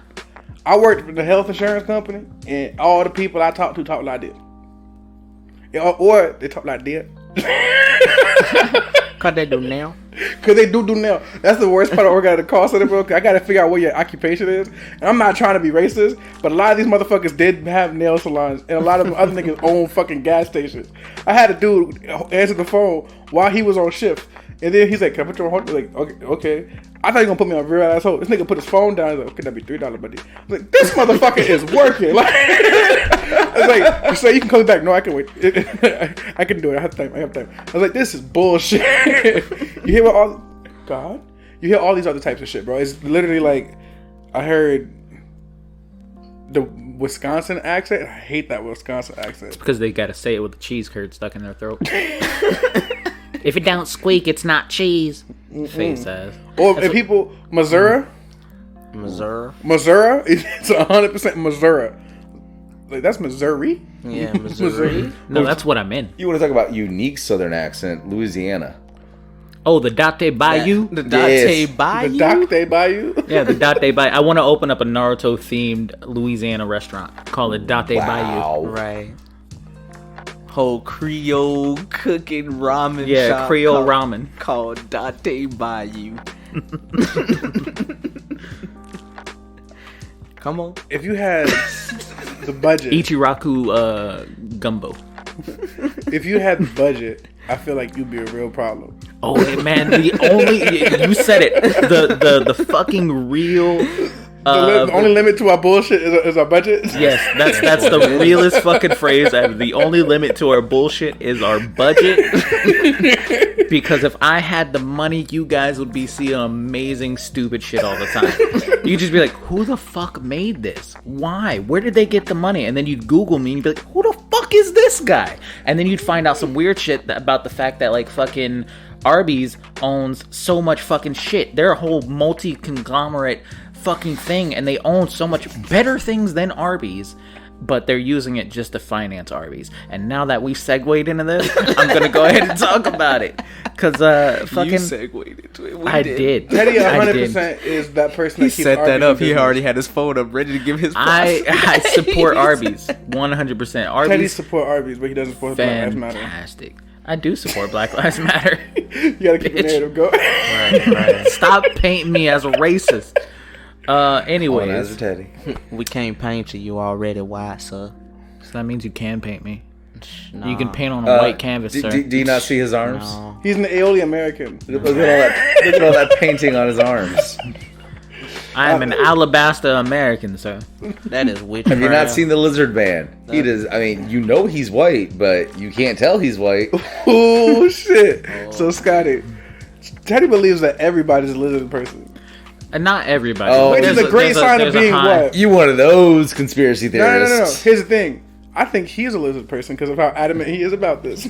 I worked for the health insurance company, and all the people I talked to talk like this. Yeah, or they talk like this. What they do now? Cause they do now. That's the worst part of working at a call center, bro. 'Cause I gotta figure out what your occupation is. And I'm not trying to be racist, but a lot of these motherfuckers did have nail salons, and a lot of them other niggas own fucking gas stations. I had a dude answer the phone while he was on shift, and then he's like, "Can I put you on hold?" Like, okay. I thought he was gonna put me on a real asshole. This nigga put his phone down. He's like, "Okay, that'd be $3, buddy." I was like, this motherfucker is working. Like, was like, you say you can call me back. No, I can wait. I can do it. I have time. I was like, this is bullshit. You hear what all God? You hear all these other types of shit, bro. It's literally like I heard the Wisconsin accent. I hate that Wisconsin accent. It's because they gotta say it with the cheese curd stuck in their throat. If it don't squeak, it's not cheese. Face ass. Or if people Missouri, it's 100% Missouri. Like that's Missouri. Yeah, Missouri. No, that's what I meant. You want to talk about unique Southern accent? Louisiana. Oh, the Date Bayou? The Date Bayou? The Date Bayou? Yeah, the Date Bayou. I want to open up a Naruto-themed Louisiana restaurant. Call it Date Bayou. Right. Whole Creole cooking ramen Yeah, shop Creole ramen. called Date Bayou. Come on. If you had the budget... Ichiraku gumbo. If you had the budget, I feel like you'd be a real problem. Oh man, the only you said it. The fucking real. The only limit to our bullshit is our budget. Yes, that's the realest fucking phrase ever. The only limit to our bullshit is our budget. Because if I had the money, you guys would be seeing amazing stupid shit all the time. You'd just be like, who the fuck made this? Why? Where did they get the money? And then you'd Google me and you'd be like, who the fuck is this guy? And then you'd find out some weird shit about the fact that like fucking Arby's owns so much fucking shit. They're a whole multi-conglomerate fucking thing, and they own so much better things than Arby's, but they're using it just to finance Arby's. And now that we segued into this, I'm gonna go ahead and talk about it, cause fucking You segued into it. I did. Teddy 100% is that person He that keeps set that Arby's up. in He business. already had his phone up, ready to give his. I support Arby's 100%. Teddy Arby's support Arby's, but he doesn't support Black Lives Matter. fantastic. I do support Black Lives Matter. You gotta keep the narrative going. Right. Stop painting me as a racist. Anyways, As a Teddy. We can't paint you already. Why, sir? so that means you can paint me. No. You can paint on a white canvas, sir. Do you not see his arms? No. He's an aioli American. Look at all that painting on his arms. I am an Alabaster American, sir. That is witchcraft. Have you not seen the Lizard Man? He does. I mean, you know he's white, but you can't tell he's white. Oh shit! So Scotty, Teddy believes that everybody's a lizard person. And not everybody. Oh. Which is a great sign of there's a being high- what? You one of those conspiracy No. theorists. Here's the thing. I think he's a lizard person because of how adamant he is about this.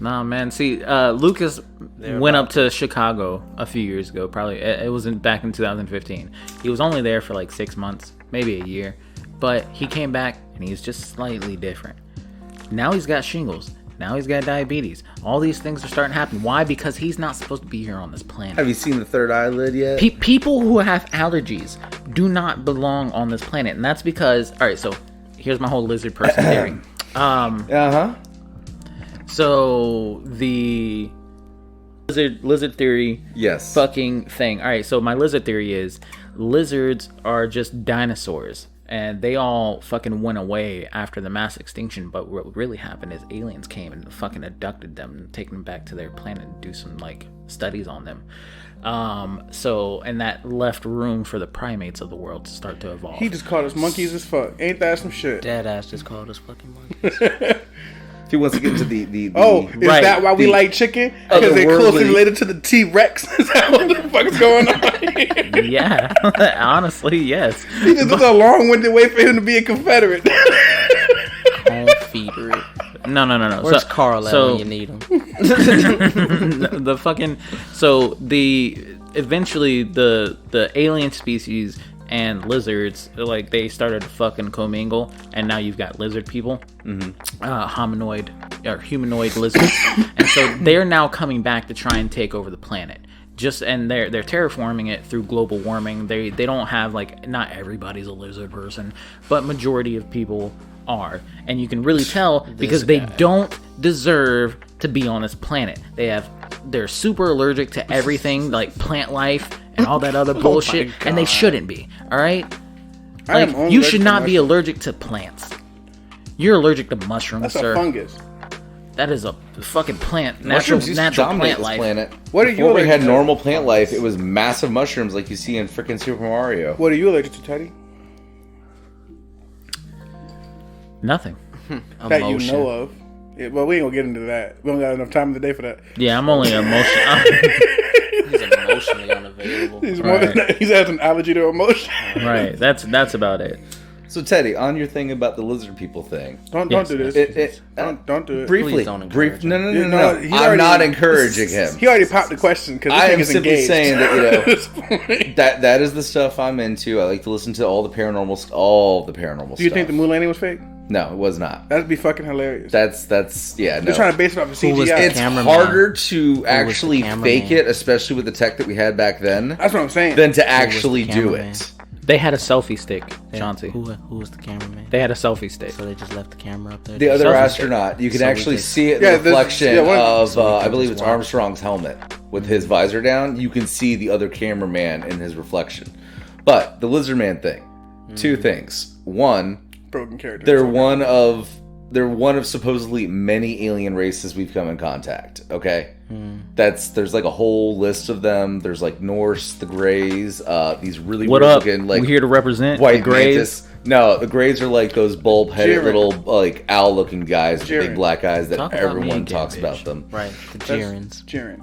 Nah, man. See, Lucas went up to Chicago a few years ago. Probably it was back in 2015. He was only there for like 6 months, maybe a year, but he came back and he's just slightly different. Now he's got shingles. Now he's got diabetes. All these things are starting to happen. Why? Because he's not supposed to be here on this planet. Have you seen the third eyelid yet? People who have allergies do not belong on this planet, and that's because. All right, so here's my whole lizard person theory. So the lizard theory, Yes. fucking thing. All right, so my lizard theory is lizards are just dinosaurs, and they all fucking went away after the mass extinction. But what really happened is aliens came and fucking abducted them and taken them back to their planet and do some like studies on them. And that left room for the primates of the world to start to evolve. He just called us monkeys as fuck. Ain't that some shit? Dad ass just called us fucking monkeys. He wants to get into the Oh, is Right. that why we like chicken? Because they're closely related to the T-Rex? Is that what the fuck is going on? Yeah, honestly, yes. He just took a long-winded way for him to be a Confederate. Home feeder it. No. Where's Carl at when you need him? The fucking eventually the alien species and lizards, like, they started to fucking commingle, and now you've got lizard people, hominoid or humanoid lizards, and so they're now coming back to try and take over the planet. And they're terraforming it through global warming. They don't have, like, not everybody's a lizard person, but majority of people are, and you can really tell because they don't deserve to be on this planet. They're super allergic to everything, like plant life and all that other bullshit, and they shouldn't be. All right, like, you should not be allergic to plants. You're allergic to mushrooms, That's sir. a fungus. That is a fucking plant. Natural Mushrooms used to plant dominate this life. planet. What are you Before we allergic had to? normal plant life, it was massive mushrooms like you see in freaking Super Mario. What are you allergic to, Teddy? Nothing. that you know of. Yeah, but we ain't gonna get into that. We don't got enough time in the day for that. Yeah, I'm only emotional. He's emotionally unavailable. He's more than that. He's has an allergy to emotion. Right. That's about it. So Teddy, on your thing about the lizard people thing, Don't Yes. do this. Don't do it. briefly, Please don't encourage him. No. He's I'm already- not encouraging him. He already popped the question because I this am nigga's simply engaged. saying that, you know, At this point. that is the stuff I'm into. I like to listen to all the paranormal stuff. Do you think the moon landing was fake? No, it was not. That'd be fucking hilarious. That's yeah. No. They're trying to base it off of Who was CGI. the It's cameraman? harder to the actually cameraman? fake it, especially with the tech that we had back then, That's what I'm saying. than to the actually do cameraman? it. They had a selfie stick, Chauncey. Who was the cameraman? They had a selfie stick. So they just left the camera up there. The other Selfie astronaut, you can So we actually just- see it in Yeah, the this- reflection yeah, one- of, so we I can believe just it's watch. Armstrong's helmet with his visor down. You can see the other cameraman in his reflection. But the Lizard Man thing, two things. One, Broken character. they're one of supposedly many alien races we've come in contact. Okay, there's like a whole list of them. There's like Norse, the Greys, these really What weird up? looking like We're here to represent white the Greys. mantis. No, the Greys are like those bulb-headed Jiren. little like owl-looking guys with Jiren. big black eyes that Talk about me everyone again, talks bitch. about them. Right, the That's Jirens. Jiren.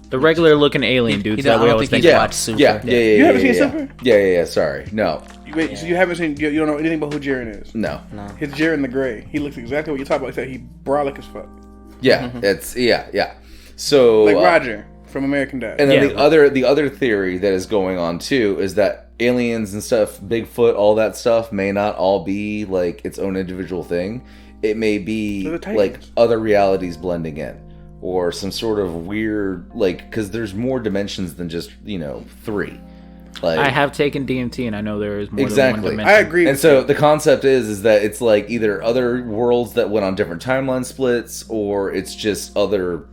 The regular looking alien dudes I that we don't always think think he's about. watched Super. Yeah. You haven't seen yeah. Super? Yeah. Sorry, no, Wait, so you haven't seen? You don't know anything about who Jiren is? no. It's Jiren the Gray. He looks exactly what you're talking about. Except he brolic as fuck, Yeah, it's yeah. So like Roger from American Dad. And then Yeah. the other theory that is going on too is that aliens and stuff, Bigfoot, all that stuff may not all be like its own individual thing. It may be They're the Titans. like other realities blending in, or some sort of weird because there's more dimensions than just 3. Like I have taken DMT and I know there is more Exactly. than one dimension. I agree. And with so you. the concept is that it's like either other worlds that went on different timeline splits, or it's just other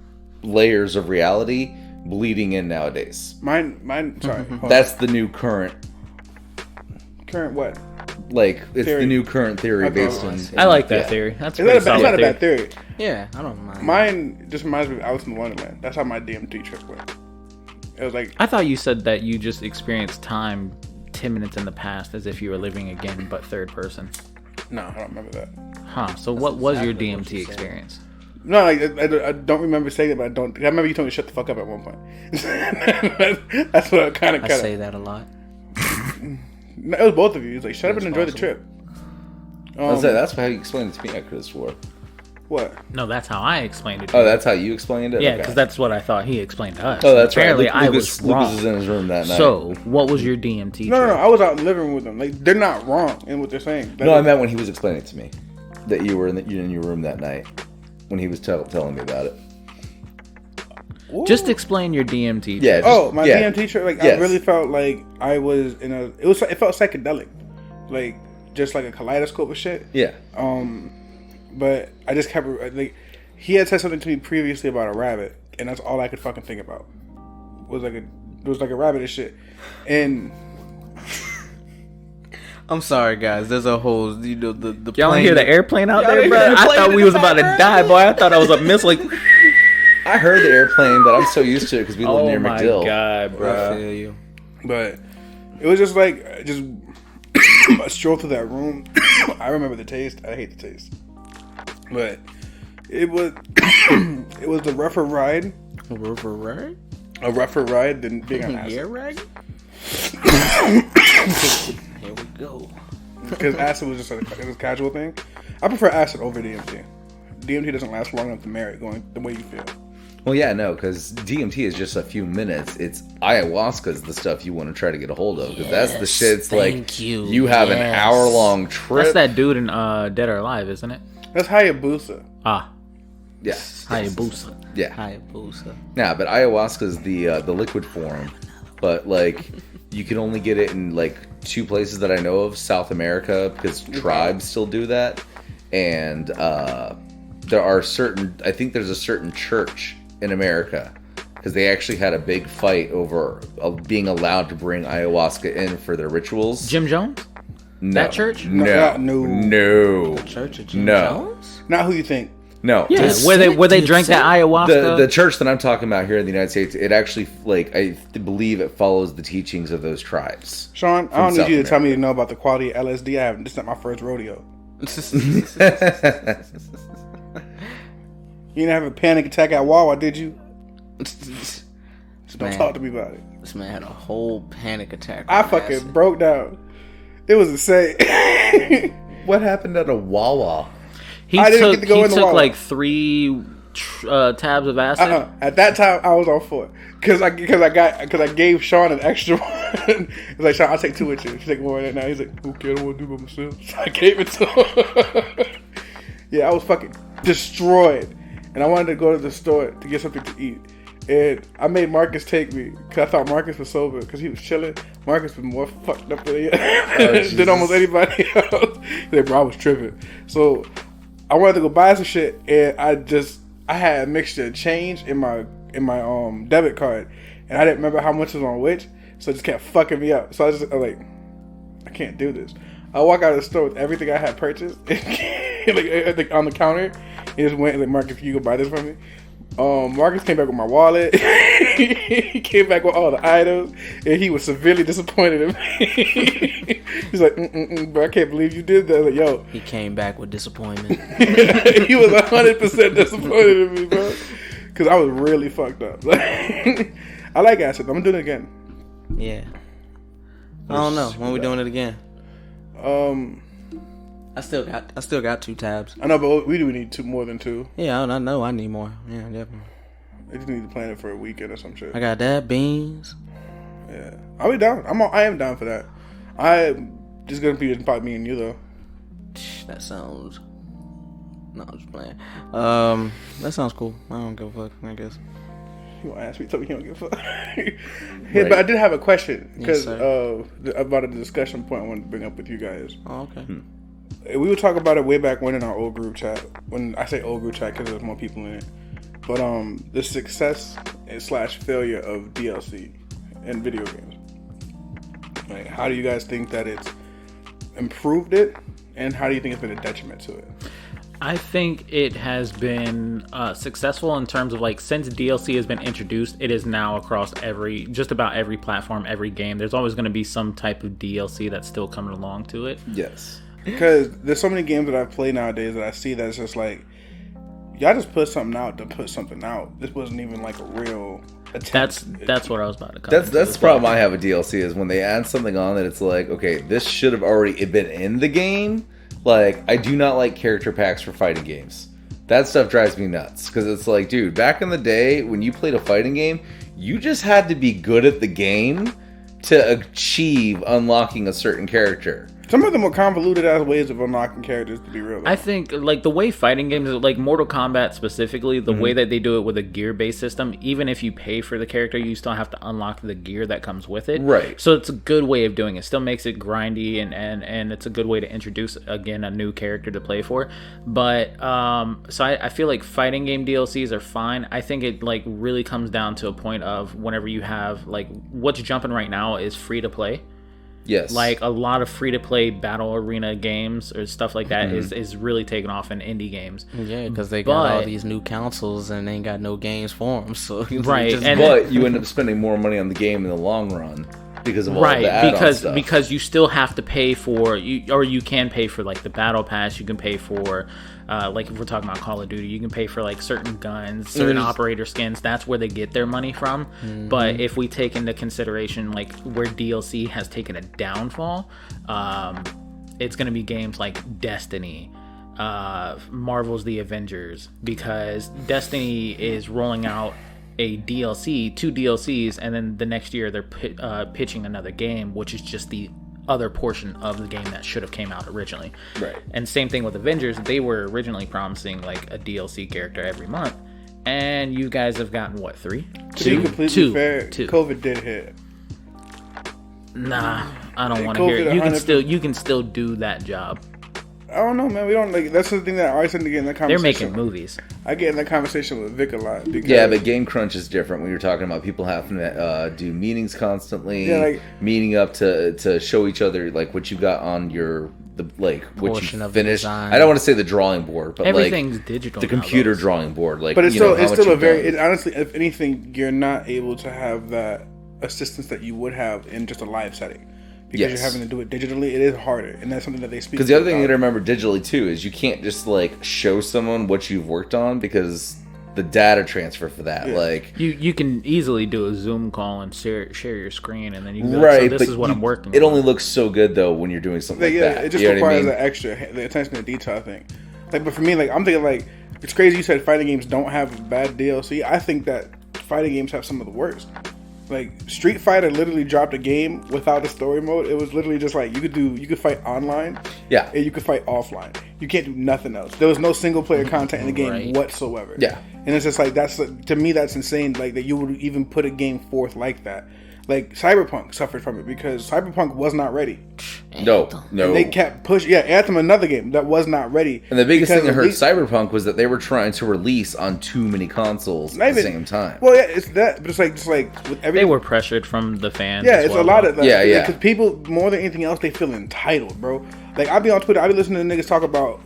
layers of reality bleeding in nowadays. mine. Sorry. hold on. That's the new current. Current what? Like it's Theory. the new current theory Okay. based on. I like that yeah. theory. That's It's pretty not, it's solid not a theory. bad theory. Yeah, I don't mind. Mine just reminds me of Alice in Wonderland. That's how my DMT trip went. It was like I thought you said that you just experienced time 10 minutes in the past as if you were living again, but third person. no, I don't remember that. Huh. So what was your exactly what DMT you said. experience? No, like I don't remember saying it, but I don't. I remember you told me to shut the fuck up at one point. That's what I kind of I cut. say that a lot. No, it was both of you. It's like shut up and enjoy the trip. That's how you explained it to me. I could have swore. What? No, that's how I explained it to Oh, you. that's how you explained it. Yeah, Okay. because that's what I thought he explained to us. Oh, that's Apparently, right. I Lucas was wrong. was in his room that night. So, what was your DMT? No, trip? I was out in the living room with them. Like they're not wrong in what they're saying. No, I meant when he was explaining it to me that you were in your room that night when he was telling me about it. Just explain your DMT. Yeah. Oh, my yeah. DMT trip. Like Yes. I really felt like I was in a. It felt psychedelic, like just like a kaleidoscope of shit. Yeah. But I just kept like he had said something to me previously about a rabbit, and that's all I could fucking think about. It was like a rabbit and shit, and I'm sorry, guys. There's a whole, the Y'all plane. hear the airplane out Y'all there, hear bro? the I airplane thought in we the was about to die, boy. I thought I was a missile. Like, I heard the airplane, but I'm so used to it because we live oh near my McDill. god, I bro. feel you. but it was just like a stroll through that room. I remember the taste. I hate the taste, but it was it was the rougher ride. Right? A rougher ride than being on acid. Yeah, right? Here we go. Because acid was just it was a casual thing. I prefer acid over DMT. DMT doesn't last long enough to merit going the way you feel. Well, yeah, no, because DMT is just a few minutes. It's ayahuasca is the stuff you want to try to get a hold of. Because that's the shit. It's like thank you. have an Yes. hour-long trip. That's that dude in Dead or Alive, isn't it? That's Hayabusa. Ah, Yeah. Hayabusa. Yeah. Hayabusa. Yeah, but ayahuasca is the liquid form. But like you can only get it in like 2 places that I know of, South America, because tribes still do that. And there are I think there's a certain church in America because they actually had a big fight over being allowed to bring ayahuasca in for their rituals. Jim Jones? No. That church? No. No. Church of Jim No. Jones? Not who you think. No. Yeah, Dude, where they dude, drank that ayahuasca. The church that I'm talking about here in the United States, it actually, like, I believe it follows the teachings of those tribes. Sean, I don't need South you to tell me America. to know about the quality of LSD. This is not my first rodeo. You didn't have a panic attack at Wawa, did you? Don't Man. talk to me about it. This man had a whole panic attack. I on fucking acid. broke down. It was insane. What happened at a Wawa? He I didn't took get to go in the Wawa. like 3 tabs of acid. At that time, I was on 4 because I gave Sean an extra one. It's like, Sean, I'll take 2 with you. She take 1 right now. He's like, okay, I don't want to do it by myself. So I gave it to him. Yeah, I was fucking destroyed, and I wanted to go to the store to get something to eat. And I made Marcus take me because I thought Marcus was sober because he was chilling. Marcus was more fucked up than almost anybody else. He's like, bro, I was tripping. So I wanted to go buy some shit, and I had a mixture of change in my debit card, and I didn't remember how much was on which, so it just kept fucking me up. So I was like, I can't do this. I walk out of the store with everything I had purchased, like on the counter. He just went like, Marcus, can you go buy this for me? Marcus came back with my wallet. He came back with all the items, and he was severely disappointed in me. He's like, bro, I can't believe you did that. I was like, yo, He came back with disappointment. he was 100% disappointed in me, bro, because I was really fucked up. I like acid. I'm doing it again. Yeah. I don't know when we doing it again. I still got 2 tabs. I know, but we do need more than 2. Yeah, I know. I need more. Yeah, definitely. I just need to plan it for a weekend or some shit. I got that beans. Yeah, I'll be down. I am down for that. I'm just gonna be about me and you though. That sounds. No, I'm just playing. That sounds cool. I don't give a fuck. I guess. You won't ask me, tell me you don't give a fuck. Hey, but I did have a question because about a discussion point I wanted to bring up with you guys. Oh, okay. We were talking about it way back when in our old group chat. When I say old group chat, because there's more people in it. But the success / failure of DLC in video games. Like, how do you guys think that it's improved it, and how do you think it's been a detriment to it? I think it has been successful in terms of like since DLC has been introduced, it is now across just about every platform, every game. There's always going to be some type of DLC that's still coming along to it. Yes. Because there's so many games that I play nowadays that I see that's just like, y'all just put something out to put something out. This wasn't even like a real attempt. That's what I was about to come That's the problem I have with DLC is when they add something on that it's like, okay, this should have already been in the game. Like, I do not like character packs for fighting games. That stuff drives me nuts. Because it's like, dude, back in the day, when you played a fighting game, you just had to be good at the game to achieve unlocking a certain character. Some of them are convoluted as ways of unlocking characters, to be real. I think like the way fighting games, like Mortal Kombat specifically, the way that they do it with a gear-based system, even if you pay for the character, you still have to unlock the gear that comes with it. Right. So it's a good way of doing it. Still makes it grindy and it's a good way to introduce again a new character to play for. But so I feel like fighting game DLCs are fine. I think it like really comes down to a point of whenever you have like what's jumping right now is free to play. Yes. Like a lot of free-to-play battle arena games or stuff like that is really taking off in indie games. Yeah, because they got all these new consoles and they ain't got no games for them. So right, but you end up spending more money on the game in the long run because of all the add-on stuff. Because you still have to pay for you can pay for like the battle pass. You can pay for like if we're talking about Call of Duty, you can pay for like certain guns, certain operator skins. That's where they get their money from. But if we take into consideration like where DLC has taken a downfall, it's going to be games like Destiny, Marvel's The Avengers, because Destiny is rolling out a DLC, 2 DLCs, and then the next year they're pitching another game, which is just the other portion of the game that should have came out originally. Right. And same thing with Avengers. They were originally promising like a DLC character every month, and you guys have gotten what, 3? To be completely fair, 2. COVID did hit. Nah, I don't want to hear it. You can still do that job. I don't know, man. We don't like. That's the thing that I always tend to get in that They're conversation. making movies. I get in that conversation with Vic a lot. Because, Yeah, but game crunch is different when you're talking about people having to do meetings constantly, meeting up to show each other like what you got on your what Portion you of the finished. design. I don't want to say the drawing board, but Everything's like digital. the computer nowadays. drawing board. Like, but it's you know, still how much a you've very. done. Honestly, if anything, you're not able to have that assistance that you would have in just a live setting. because you're having to do it digitally. It is harder, and that's something that they speak. Because the other thing you got to remember digitally too is you can't just like show someone what you've worked on because the data transfer for that, like you can easily do a Zoom call and share your screen, and then you can go, right. so this is what I'm working. It only looks so good though when you're doing something like that. It just requires that extra the attention to detail thing. Like, but for me, like I'm thinking like it's crazy. You said fighting games don't have bad DLC. I think that fighting games have some of the worst. Like Street Fighter literally dropped a game without a story mode. It was literally just like you could fight online, and you could fight offline. You can't do nothing else. There was no single player content in the game whatsoever. Yeah, and it's just like to me that's insane. Like that you would even put a game forth like that. Like Cyberpunk suffered from it because Cyberpunk was not ready. No. And they kept pushing. Yeah, Anthem, another game that was not ready. And the biggest thing that hurt Cyberpunk was that they were trying to release on too many consoles at the same time. Well, yeah, it's that, but it's like just like with everything. They were pressured from the fans. Yeah, it's a lot of that. Yeah. Because people more than anything else, they feel entitled, bro. Like I be on Twitter, I be listening to niggas talk about,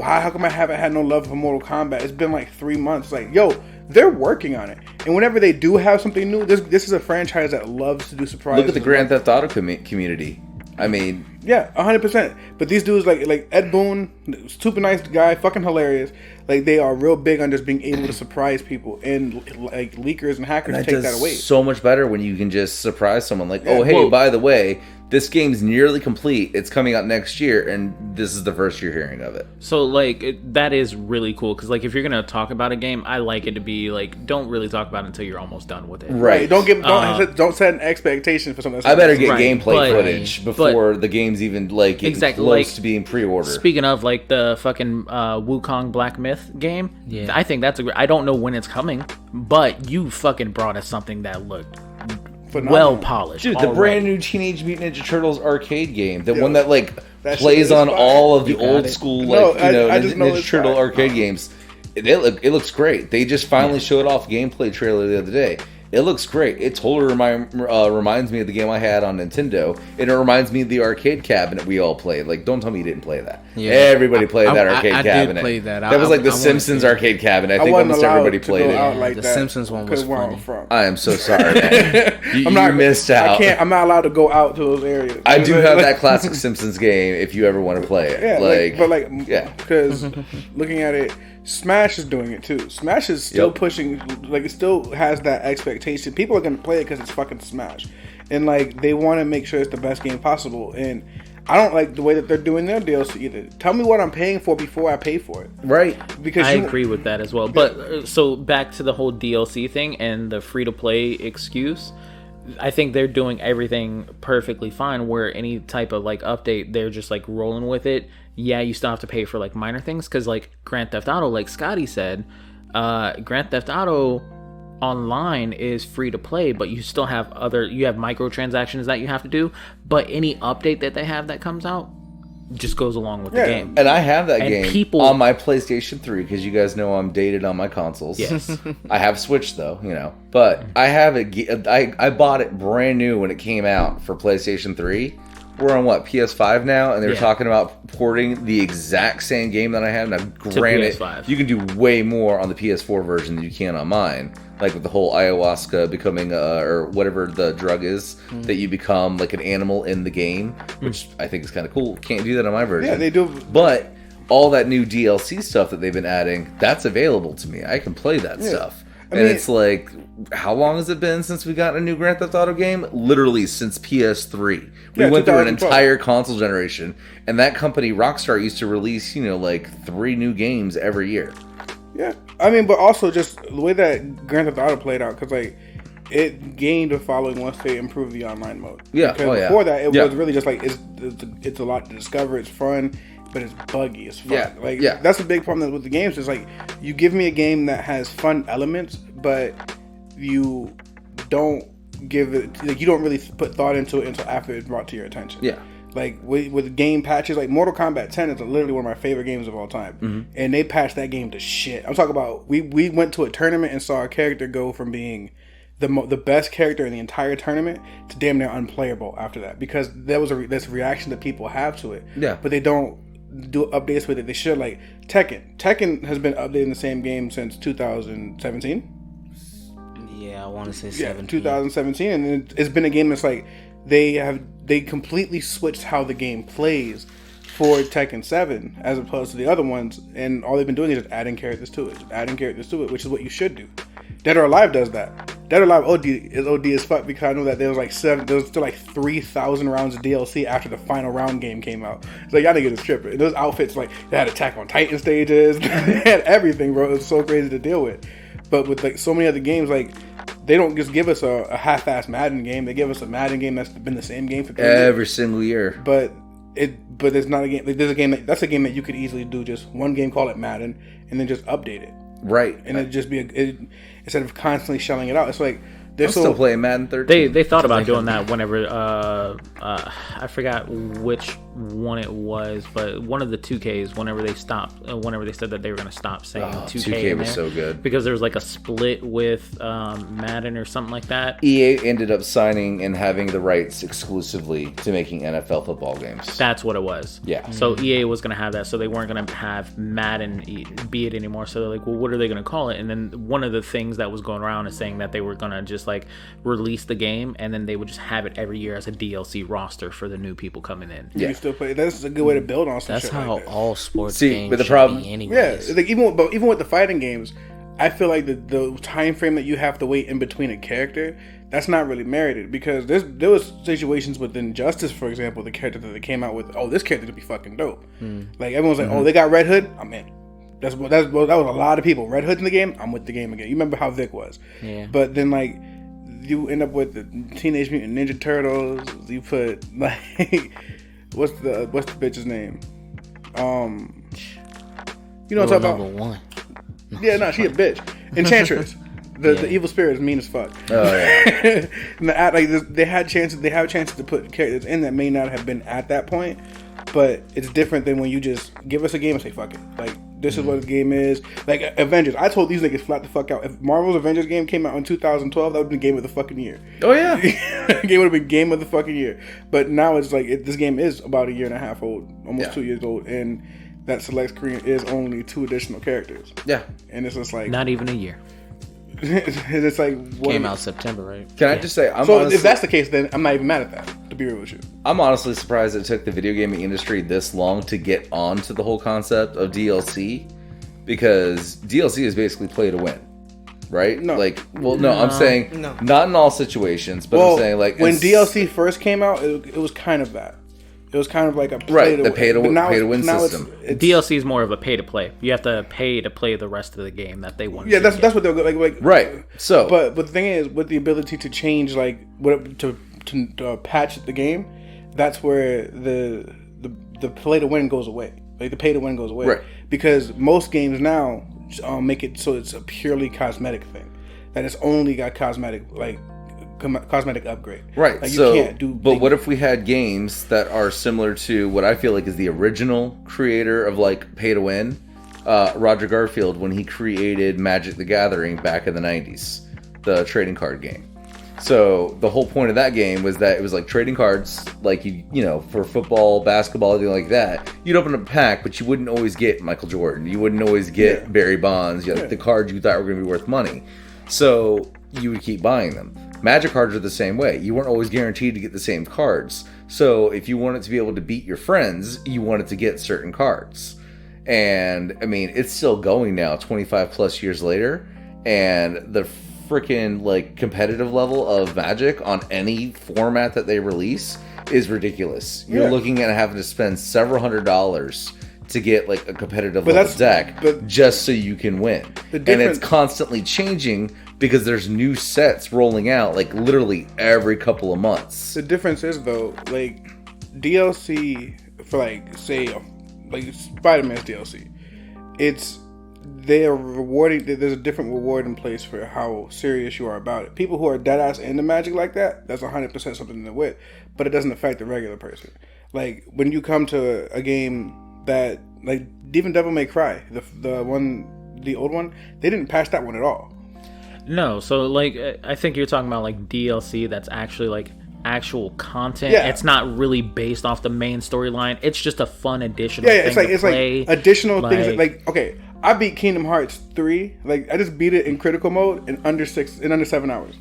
how come I haven't had no love for Mortal Kombat? It's been like 3 months. Like, yo, they're working on it, and whenever they do have something new, this is a franchise that loves to do surprises. Look at the Grand Theft Auto community. I mean, yeah, 100%. But these dudes like Ed Boon, super nice guy, fucking hilarious. Like they are real big on just being able to surprise people, and like leakers and hackers take that away. So much better when you can just surprise someone like, by the way, this game's nearly complete. It's coming out next year, and this is the first you're hearing of it. So, like, that is really cool. Because, like, if you're going to talk about a game, I like it to be, like, don't really talk about it until you're almost done with it. Right. Don't set an expectation for something. I better get gameplay footage before the game's even, like, getting close to being pre-ordered. Speaking of, like, the fucking Wukong Black Myth game, I think that's I don't know when it's coming, but you fucking brought us something that looked well polished. Dude, the brand new Teenage Mutant Ninja Turtles arcade game, the one that like plays on all of the old school Ninja Turtle arcade games. It looks great. They just finally showed off gameplay trailer the other day. It looks great. It totally reminds me of the game I had on Nintendo, and it reminds me of the arcade cabinet we all played. Like, don't tell me you didn't play that. Yeah. Everybody played that arcade cabinet. I did play that. That was like the Simpsons arcade cabinet. I think almost everybody played it. Like the Simpsons one was funny. I am so sorry, man. You missed out. I'm not allowed to go out to those areas. I do have that classic Simpsons game if you ever want to play it. Yeah, because looking at it, Smash is doing it too. Smash is still pushing, like it still has that expectation. People are going to play it because it's fucking Smash. And like they want to make sure it's the best game possible. And I don't like the way that they're doing their DLC either. Tell me what I'm paying for before I pay for it. Right. Because I agree with that as well. But so back to the whole DLC thing and the free-to-play excuse. I think they're doing everything perfectly fine where any type of like update, they're just like rolling with it. Yeah, you still have to pay for like minor things because like Grand Theft Auto, like Scotty said, Grand Theft Auto online is free to play, but you still have microtransactions that you have to do. But any update that they have that comes out just goes along with the game. And I have that game on my PlayStation 3 because you guys know I'm dated on my consoles. Yes. I have Switch though, but I have it. I bought it brand new when it came out for PlayStation 3. We're on PS5 now, and they're talking about porting the exact same game that I have. Now, granted, you can do way more on the PS4 version than you can on mine. Like with the whole ayahuasca becoming, or whatever the drug is, that you become like an animal in the game, which I think is kind of cool. Can't do that on my version. Yeah, they do. But all that new DLC stuff that they've been adding, that's available to me. I can play that stuff. It's like, how long has it been since we got a new Grand Theft Auto game? Literally since PS3. We went through an entire console generation, and that company, Rockstar, used to release, like 3 new games every year. Yeah, I mean, but also just the way that Grand Theft Auto played out, because like it gained a following once they improved the online mode. Yeah, because before that, it was really just like it's a lot to discover. It's fun. But it's buggy as fuck. That's a big problem with the games. Is like you give me a game that has fun elements, but you don't give it, like you don't really put thought into it until after it's brought to your attention. Yeah. Like with game patches, like Mortal Kombat 10 is literally one of my favorite games of all time, and they patched that game to shit. I'm talking about we went to a tournament and saw a character go from being the best character in the entire tournament to damn near unplayable after that, because there was this reaction that people have to it. Yeah. But they don't do updates with it. They should. Like Tekken has been updating the same game since 2017. Yeah, I want to say 17. 2017, and it's been a game that's like they completely switched how the game plays for Tekken 7 as opposed to the other ones, and all they've been doing is just adding characters to it, which is what you should do. Dead or Alive does that. Dead or Alive OD as fuck, because I know that there was still like 3,000 rounds of DLC after the final round game came out. It's like, y'all niggas is tripping. Those outfits, like, they had Attack on Titan stages, they had everything, bro. It was so crazy to deal with. But with like so many other games, like, they don't just give us a half-assed Madden game. They give us a Madden game that's been the same game for 3 years. Every single year. But it's not a game. Like, there's a game that's a game that you could easily do just one game, call it Madden, and then just update it. Right. And it'd just be instead of constantly shelling it out. It's like I'm still playing Madden 13. They thought about doing that whenever I forgot which one it was, but one of the 2Ks whenever they said that they were going to stop saying 2K was so good because there was like a split with Madden or something like that. EA ended up signing and having the rights exclusively to making NFL football games. That's what it was. Yeah. So EA was going to have that, so they weren't going to have Madden be it anymore. So they're like, well, what are they going to call it? And then one of the things that was going around is saying that they were going to just like release the game, and then they would just have it every year as a DLC roster for the new people coming in. Yeah, you still play. That's a good way to build on some That's shit. how like that. all sports See, games but the should problem- be Yeah, anyways. it's like even with the fighting games, I feel like the time frame that you have to wait in between a character, that's not really merited, because there was situations with Injustice, for example, the character that they came out with. Oh, this character could be fucking dope. Like everyone's like, oh, they got Red Hood. I'm in. That was a lot of people. Red Hood's in the game. I'm with the game again. You remember how Vic was? Yeah. But then like you end up with the Teenage Mutant Ninja Turtles. You put like what's the bitch's name? You know what I'm talking about? One. Yeah, no, she a bitch. Enchantress. The evil spirit is mean as fuck. Oh yeah. And they have chances to put characters in that may not have been at that point, but it's different than when you just give us a game and say fuck it. Like, this is what the game is. Like Avengers, I told these niggas flat the fuck out. If Marvel's Avengers game came out in 2012, that would have been game of the fucking year. Oh yeah. Game would have been game of the fucking year. But now it's like this game is about a year and a half old, almost 2 years old, and that select screen is only 2 additional characters. Yeah. And it's just like Not even a year. it's like what Came out September, right? Can I just say, if that's the case, then I'm not even mad at that, to be real with you. I'm honestly surprised it took the video gaming industry this long to get onto the whole concept of DLC, because DLC is basically play to win, right? No. I'm saying not in all situations, but I'm saying like when DLC first came out, it was kind of that. It was kind of like a pay to win system. DLC is more of a pay to play. You have to pay to play the rest of the game that they want. Yeah, that's what they're like. Right. So, but the thing is, with the ability to change, like to patch the game, that's where the play to win goes away. Like the pay to win goes away, right? Because most games now make it so it's a purely cosmetic thing. That it's only got cosmetic upgrade. Right. Like, so, you can't do. But what if we had games that are similar to what I feel like is the original creator of like pay to win, Roger Garfield, when he created Magic the Gathering back in the 90s, the trading card game. So the whole point of that game was that it was like trading cards, like you know, for football, basketball, anything like that. You'd open up a pack, but you wouldn't always get Michael Jordan. You wouldn't always get Barry Bonds. You know, the cards you thought were going to be worth money. So you would keep buying them. Magic cards are the same way. You weren't always guaranteed to get the same cards. So if you wanted to be able to beat your friends, you wanted to get certain cards. And I mean, it's still going now, 25 plus years later. And the freaking like competitive level of Magic on any format that they release is ridiculous. You're looking at having to spend several $100s to get like a competitive level deck just so you can win. And it's constantly changing because there's new sets rolling out like literally every couple of months. The difference is though, like DLC for like say like Spider-Man's DLC, they're rewarding. There's a different reward in place for how serious you are about it. People who are dead ass into Magic like that, that's 100% something they're with, but it doesn't affect the regular person. Like when you come to a game that like even Devil May Cry, the old one, they didn't patch that one at all. No, so like I think you're talking about like DLC that's actually like actual content. Yeah. It's not really based off the main storyline. It's just a fun additional thing. It's like additional things that, like okay, I beat Kingdom Hearts 3. Like I just beat it in critical mode in under 7 hours.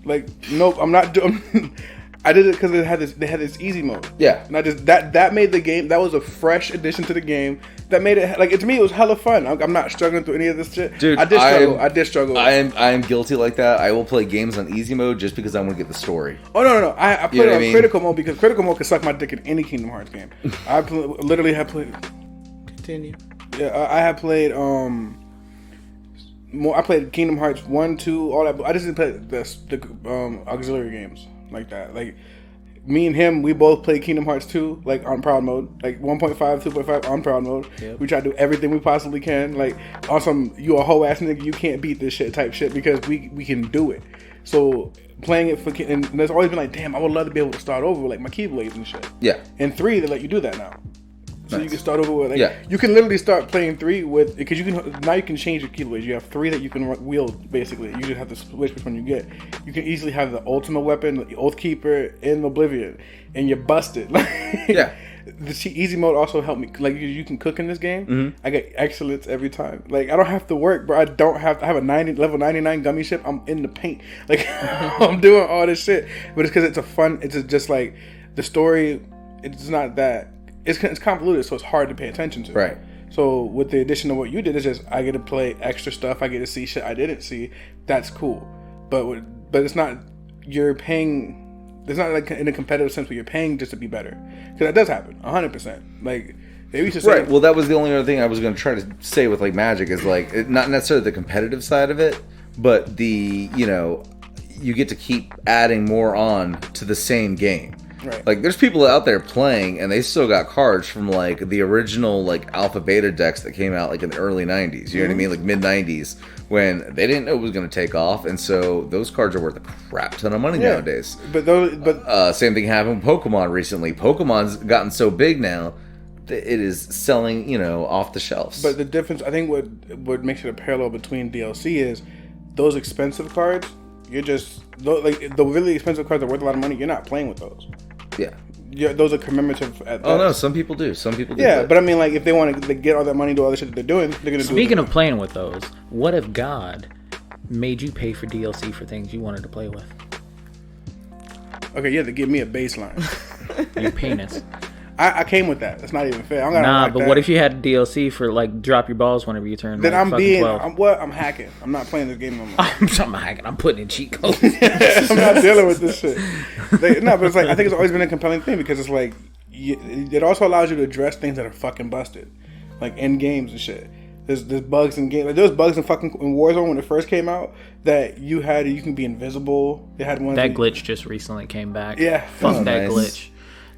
Like nope, I'm not doing I did it because they had this easy mode. Yeah. And I just that made the game. That was a fresh addition to the game. That made it to me. It was hella fun. I'm not struggling through any of this shit. Dude, I did struggle. I am guilty like that. I will play games on easy mode just because I want to get the story. Oh no! I put it on critical mode because critical mode can suck my dick in any Kingdom Hearts game. I literally have played. Continue. Yeah, I have played. I played Kingdom Hearts 1, 2, all that. I just didn't play the auxiliary games like that. Like me and him, we both played Kingdom Hearts 2 like on proud mode, like 1.5, 2.5 on proud mode. Yep. We try to do everything we possibly can. Like awesome, you a whole ass nigga, you can't beat this shit type shit because we can do it. So playing it and there's always been like, damn, I would love to be able to start over with like my keyblades and shit. Yeah. In 3, they let you do that now. So nice. You can start over with you can literally start playing 3 with because you can change your keyblades. You have 3 that you can wield basically. You just have to switch which one you get. You can easily have the ultimate weapon, the Oathkeeper, and Oblivion, and you're busted. Yeah. The easy mode also helped me. Like you can cook in this game. Mm-hmm. I get excellence every time. Like I don't have to work, bro. I have a level 99 gummy ship. I'm in the paint. Like I'm doing all this shit. But it's because it's a fun. It's just like the story. It's not that. It's convoluted, so it's hard to pay attention to. Right. So with the addition of what you did, it's just I get to play extra stuff. I get to see shit I didn't see. That's cool. But it's not. You're paying. It's not like in a competitive sense where you're paying just to be better. Because that does happen, 100%. Like they used to say. Right. Well, that was the only other thing I was going to try to say with like Magic is like not necessarily the competitive side of it, but the you get to keep adding more on to the same game. Right. Like there's people out there playing and they still got cards from like the original like alpha beta decks that came out like in the early 90s, you know what I mean, like mid 90s, when they didn't know it was going to take off, and so those cards are worth a crap ton of money nowadays. But same thing happened with Pokemon recently. Pokemon's gotten so big now that it is selling off the shelves. But the difference, I think what makes it a parallel between DLC is those expensive cards, you're just like the really expensive cards that are worth a lot of money, you're not playing with those. Yeah, those are commemorative. No, some people do. Yeah, but I mean, like if they want to get all that money, do all the shit that they're doing, they're gonna do. Speaking of playing with those, what if God made you pay for DLC for things you wanted to play with? Okay, you have to give me a baseline. Your penis. I came with that. That's not even fair. But what if you had DLC for like drop your balls whenever you turn? Then like, I'm hacking. I'm not playing this game no more. I'm hacking. I'm putting in cheat codes. I'm not dealing with this shit. But it's like I think it's always been a compelling thing because it's like it also allows you to address things that are fucking busted, like in games and shit. There's bugs in games. Like, there was bugs in Warzone when it first came out that you can be invisible. They had one that glitch just recently came back. Yeah, fuck that glitch.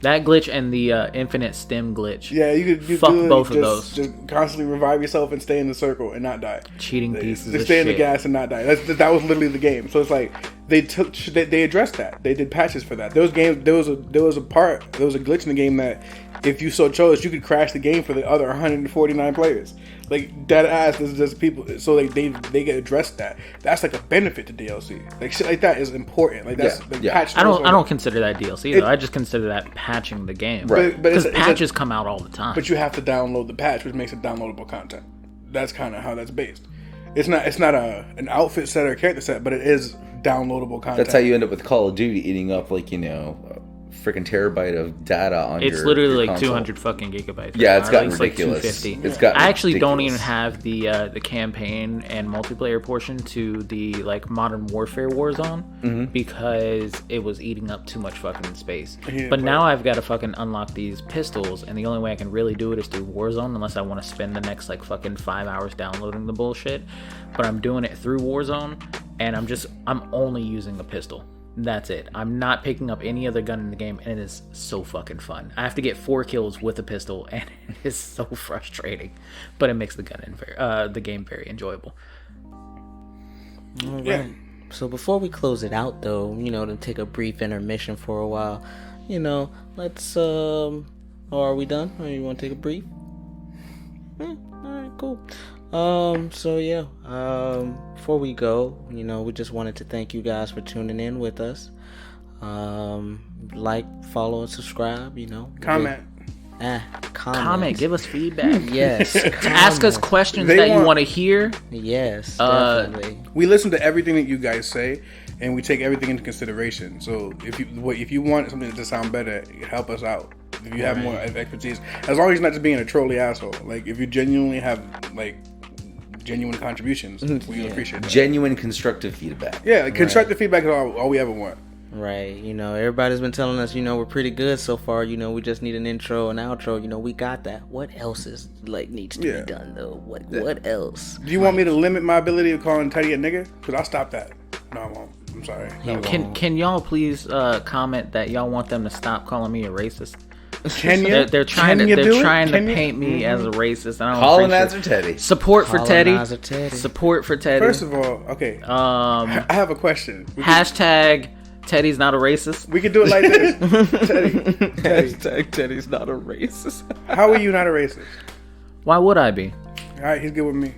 That glitch and the infinite stem glitch. Yeah, you fuck both of those. Just constantly revive yourself and stay in the circle and not die. Cheating pieces of shit. Stay in the gas and not die. That was literally the game. So it's like they addressed that. They did patches for that. Those games there was a glitch in the game that if you so chose, you could crash the game for the other 149 players. Like dead ass, there's just people. So like they get addressed that. That's like a benefit to DLC. Like shit like that is important. Like that's patch. I don't consider that DLC though. I just consider that patching the game. Right. Because patches come out all the time. But you have to download the patch, which makes it downloadable content. That's kind of how that's based. It's not an outfit set or a character set, but it is downloadable content. That's how you end up with Call of Duty eating up like freaking terabyte of data on it's literally like 200 fucking gigabytes. Yeah, it's gotten Like ridiculous. 250. It's gotten I actually ridiculous. don't even have the campaign and multiplayer portion to the like Modern Warfare Warzone because it was eating up too much fucking space. But now I've got to fucking unlock these pistols, and the only way I can really do it is through Warzone, unless I want to spend the next like fucking 5 hours downloading the bullshit. But I'm doing it through Warzone, and I'm only using a pistol. That's it. I'm not picking up any other gun in the game, and it is so fucking fun. I have to get 4 kills with a pistol, and it is so frustrating. But it makes the game very enjoyable. All right. So before we close it out, though, to take a brief intermission for a while, let's. Are we done? Or you want to take a brief? All right, cool. Before we go, we just wanted to thank you guys for tuning in with us. Like, follow, and subscribe, Comment. Comment. Give us feedback. Yes. Ask us questions that you want to hear. Yes, definitely. We listen to everything that you guys say, and we take everything into consideration. So if you want something to sound better, help us out. If you have more expertise, as long as you're not just being a trolly asshole. Like if you genuinely have like genuine contributions, we appreciate that. Genuine constructive feedback. Yeah, like, constructive feedback is all we ever want. Right, everybody's been telling us, we're pretty good so far. We just need an intro and outro. We got that. What else is needs to be done though? What else? Do you want me to limit my ability of calling Teddy a nigga? Because I'll stop that. No, I won't. I'm sorry. Can y'all please comment that y'all want them to stop calling me a racist? Can you? They're trying to paint me as a racist. I don't Colonizer Teddy. Support for Teddy. Support for Teddy. First of all, okay. I have a question. Hashtag Teddy's not a racist. We could do it like this. Teddy. Hashtag Teddy's not a racist. How are you not a racist? Why would I be? All right, he's good with me.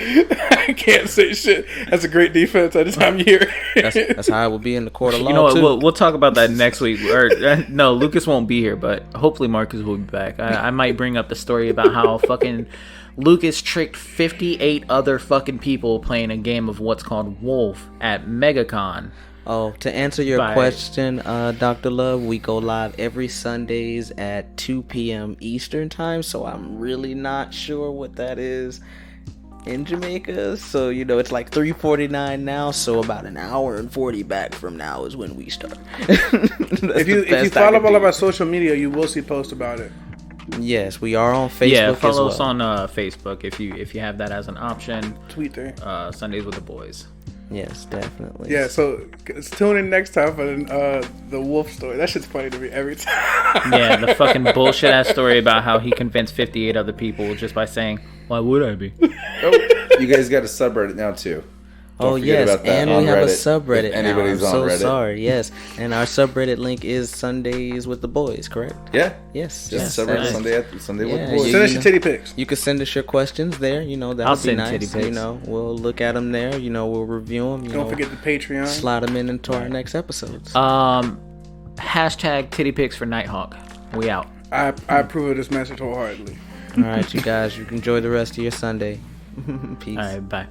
I can't say shit. That's a great defense at this time of year. That's how it will be in the court of law. You know what? We'll talk about that next week. Or no, Lucas won't be here, but hopefully Marcus will be back. I might bring up the story about how fucking Lucas tricked 58 other fucking people playing a game of what's called Wolf at MegaCon. Oh, to answer your question, Dr. Love, we go live every Sundays at 2 p.m. Eastern time, so I'm really not sure what that is in Jamaica. So, it's like 3:49 now, so about an hour and 40 back from now is when we start. If you follow all of our social media, you will see posts about it. Yes, we are on Facebook. Yeah, follow as us well. on Facebook if you have that as an option. Tweet there. Sundays with the boys. Yes, definitely. Yeah, so tune in next time for the wolf story. That shit's funny to me every time. Yeah, the fucking bullshit ass story about how he convinced 58 other people just by saying, "Why would I be?" You guys got a subreddit now too. Oh yes, and we have a subreddit if anybody's now. I'm on so Reddit. sorry. Yes, and our subreddit link is Sundays with the boys. Correct? Yeah. Yes. Just yes, subreddit yes. Sunday with Yeah, the boys. Send us your titty pics. You can send us your questions there. That I'll would be send nice. titty pics. We'll look at them there. We'll review them. Don't forget the Patreon. Slide them into our next episodes. Hashtag titty pics for Nighthawk. We out. I approve of this message wholeheartedly. All right, you guys. You can enjoy the rest of your Sunday. Peace. All right, bye.